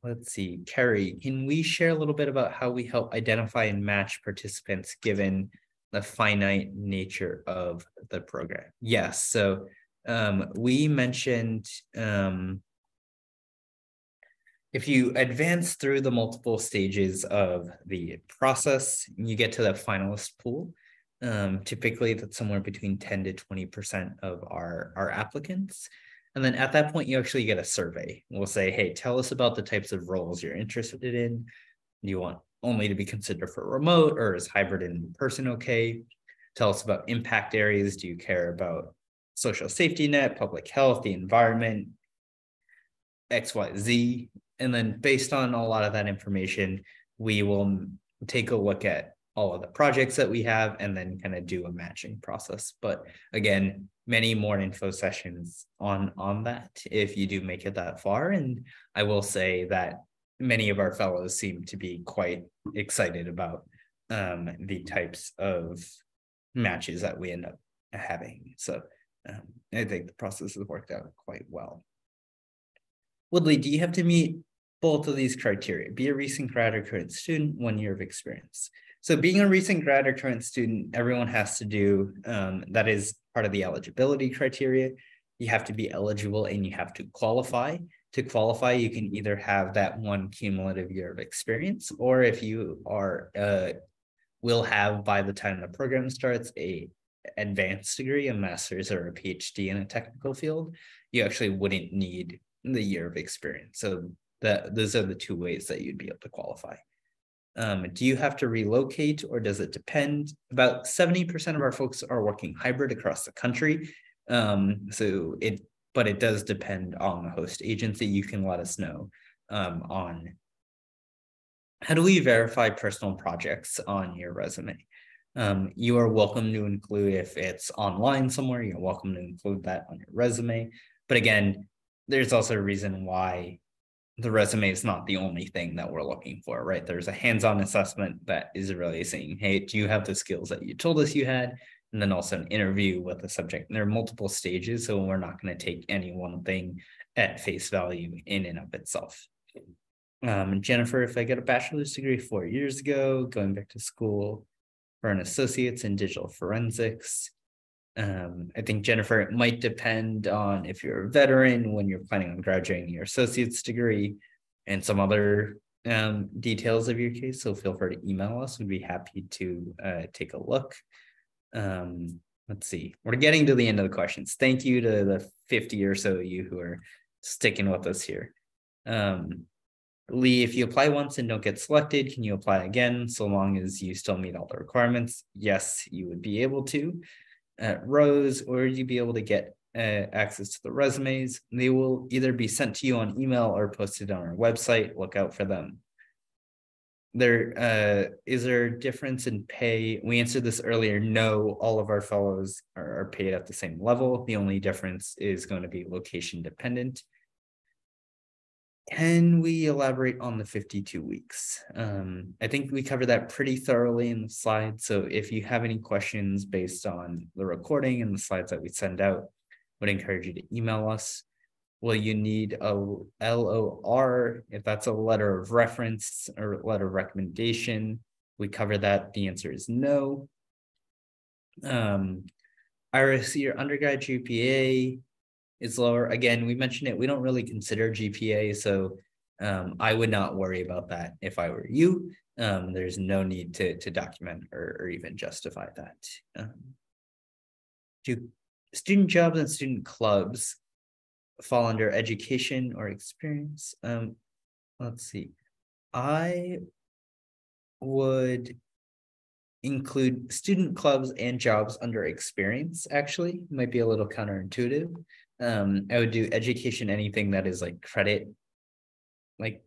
Let's see, Carrie, can we share a little bit about how we help identify and match participants given the finite nature of the program? Yes, so we mentioned if you advance through the multiple stages of the process, you get to the finalist pool. Typically, that's somewhere between 10 to 20% of our applicants. And then at that point, you actually get a survey. We'll say, hey, tell us about the types of roles you're interested in. Do you want only to be considered for remote, or is hybrid and in person okay? tell us about impact areas. Do you care about social safety net, public health, the environment, XYZ? And then based on a lot of that information, we will take a look at all of the projects that we have and then kind of do a matching process. But again, many more info sessions on that if you do make it that far. And I will say that many of our fellows seem to be quite excited about the types of matches that we end up having. So I think the process has worked out quite well. Woodley, do you have to meet both of these criteria? Be a recent grad or current student, 1 year of experience. So being a recent grad or current student, everyone has to do, that is part of the eligibility criteria. You have to be eligible and you have to qualify. To qualify, you can either have that 1 cumulative year of experience, or if you are, will have by the time the program starts a advanced degree, a master's or a PhD in a technical field, you actually wouldn't need the year of experience. So those are the 2 ways that you'd be able to qualify. Do you have to relocate or does it depend? About 70% of our folks are working hybrid across the country. But it does depend on the host agency. You can let us know on how do we verify personal projects on your resume. You are welcome to include, if it's online somewhere, you're welcome to include that on your resume. But again, there's also a reason why the resume is not the only thing that we're looking for, right? There's a hands-on assessment that is really saying, hey, do you have the skills that you told us you had? And then also an interview with the subject. And there are multiple stages, so we're not going to take any one thing at face value in and of itself. Jennifer, if I get a bachelor's degree 4 years ago, going back to school for an associate's in digital forensics, I think, Jennifer, it might depend on if you're a veteran, when you're planning on graduating your associate's degree, and some other details of your case. So feel free to email us. We'd be happy to take a look. Let's see. We're getting to the end of the questions. Thank you to the 50 or so of you who are sticking with us here. Lee, if you apply once and don't get selected, can you apply again so long as you still meet all the requirements? Yes, you would be able to. Rose, or you'd be able to get access to the resumes. They will either be sent to you on email or posted on our website. Look out for them. Is there a difference in pay? We answered this earlier. No, all of our fellows are paid at the same level. The only difference is going to be location dependent. Can we elaborate on the 52 weeks? I think we covered that pretty thoroughly in the slides. So if you have any questions based on the recording and the slides that we send out, I would encourage you to email us. Will you need a LOR? If that's a letter of reference or letter of recommendation, we cover that. The answer is no. Iris, your undergrad GPA is lower. Again, we mentioned it. We don't really consider GPA, so I would not worry about that if I were you. There's no need to document or even justify that. Do student jobs and student clubs fall under education or experience? Let's see. I would include student clubs and jobs under experience, actually. Might be a little counterintuitive. I would do education, anything that is like credit, like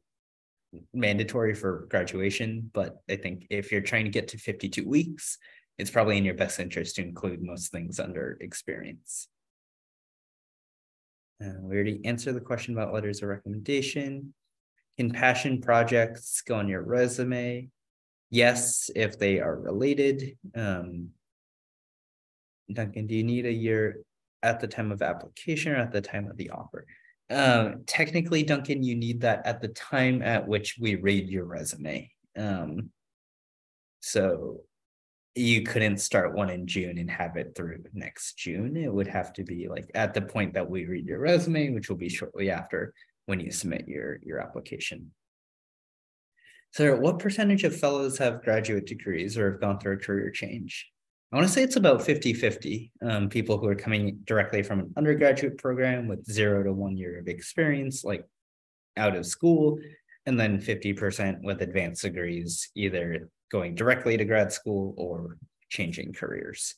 mandatory for graduation. But I think if you're trying to get to 52 weeks, it's probably in your best interest to include most things under experience. We already answered the question about letters of recommendation. Can passion projects go on your resume? Yes, if they are related. Duncan, do you need a year at the time of application or at the time of the offer? Technically, Duncan, you need that at the time at which we read your resume. So you couldn't start one in June and have it through next June. It would have to be like at the point that we read your resume, which will be shortly after when you submit your application. So what percentage of fellows have graduate degrees or have gone through a career change? I want to say it's about 50-50. People who are coming directly from an undergraduate program with 0 to 1 year of experience, like out of school, and then 50% with advanced degrees, either going directly to grad school or changing careers.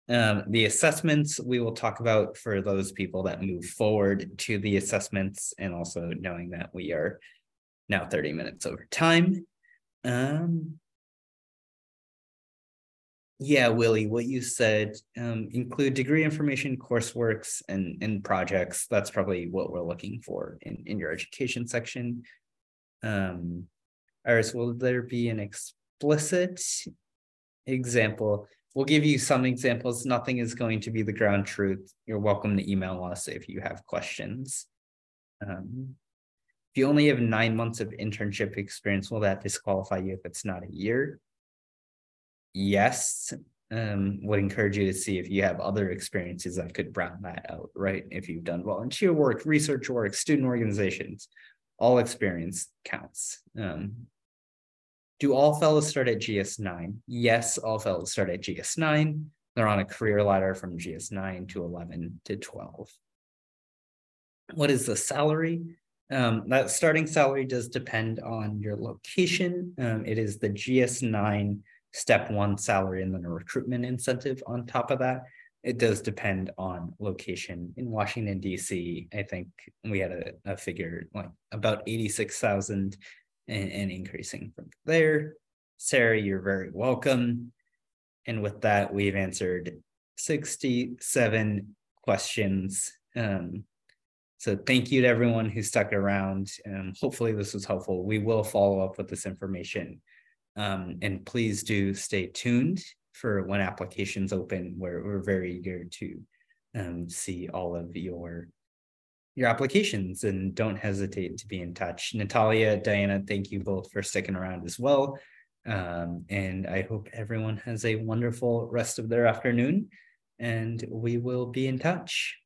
The assessments we will talk about for those people that move forward to the assessments, and also knowing that we are now 30 minutes over time. Yeah, Willie, what you said, include degree information, courseworks, and projects. That's probably what we're looking for in your education section. Iris, will there be an explicit example? We'll give you some examples. Nothing is going to be the ground truth. You're welcome to email us if you have questions. If you only have 9 months of internship experience, will that disqualify you if it's not a year? Yes. Would encourage you to see if you have other experiences that could round that out, right? If you've done volunteer work, research work, student organizations, all experience counts. Do all fellows start at GS9? Yes, all fellows start at GS9. They're on a career ladder from GS9 to 11 to 12. What is the salary? That starting salary does depend on your location. It is the GS9 step 1 salary and then a recruitment incentive on top of that. It does depend on location. In Washington, D.C., I think we had a figure like about 86,000 and increasing from there. Sarah, you're very welcome. And with that, we've answered 67 questions. So thank you to everyone who stuck around. Hopefully this was helpful. We will follow up with this information. And please do stay tuned for when applications open. We're very eager to see all of your applications, and don't hesitate to be in touch. Natalia, Diana, thank you both for sticking around as well. And I hope everyone has a wonderful rest of their afternoon, and we will be in touch.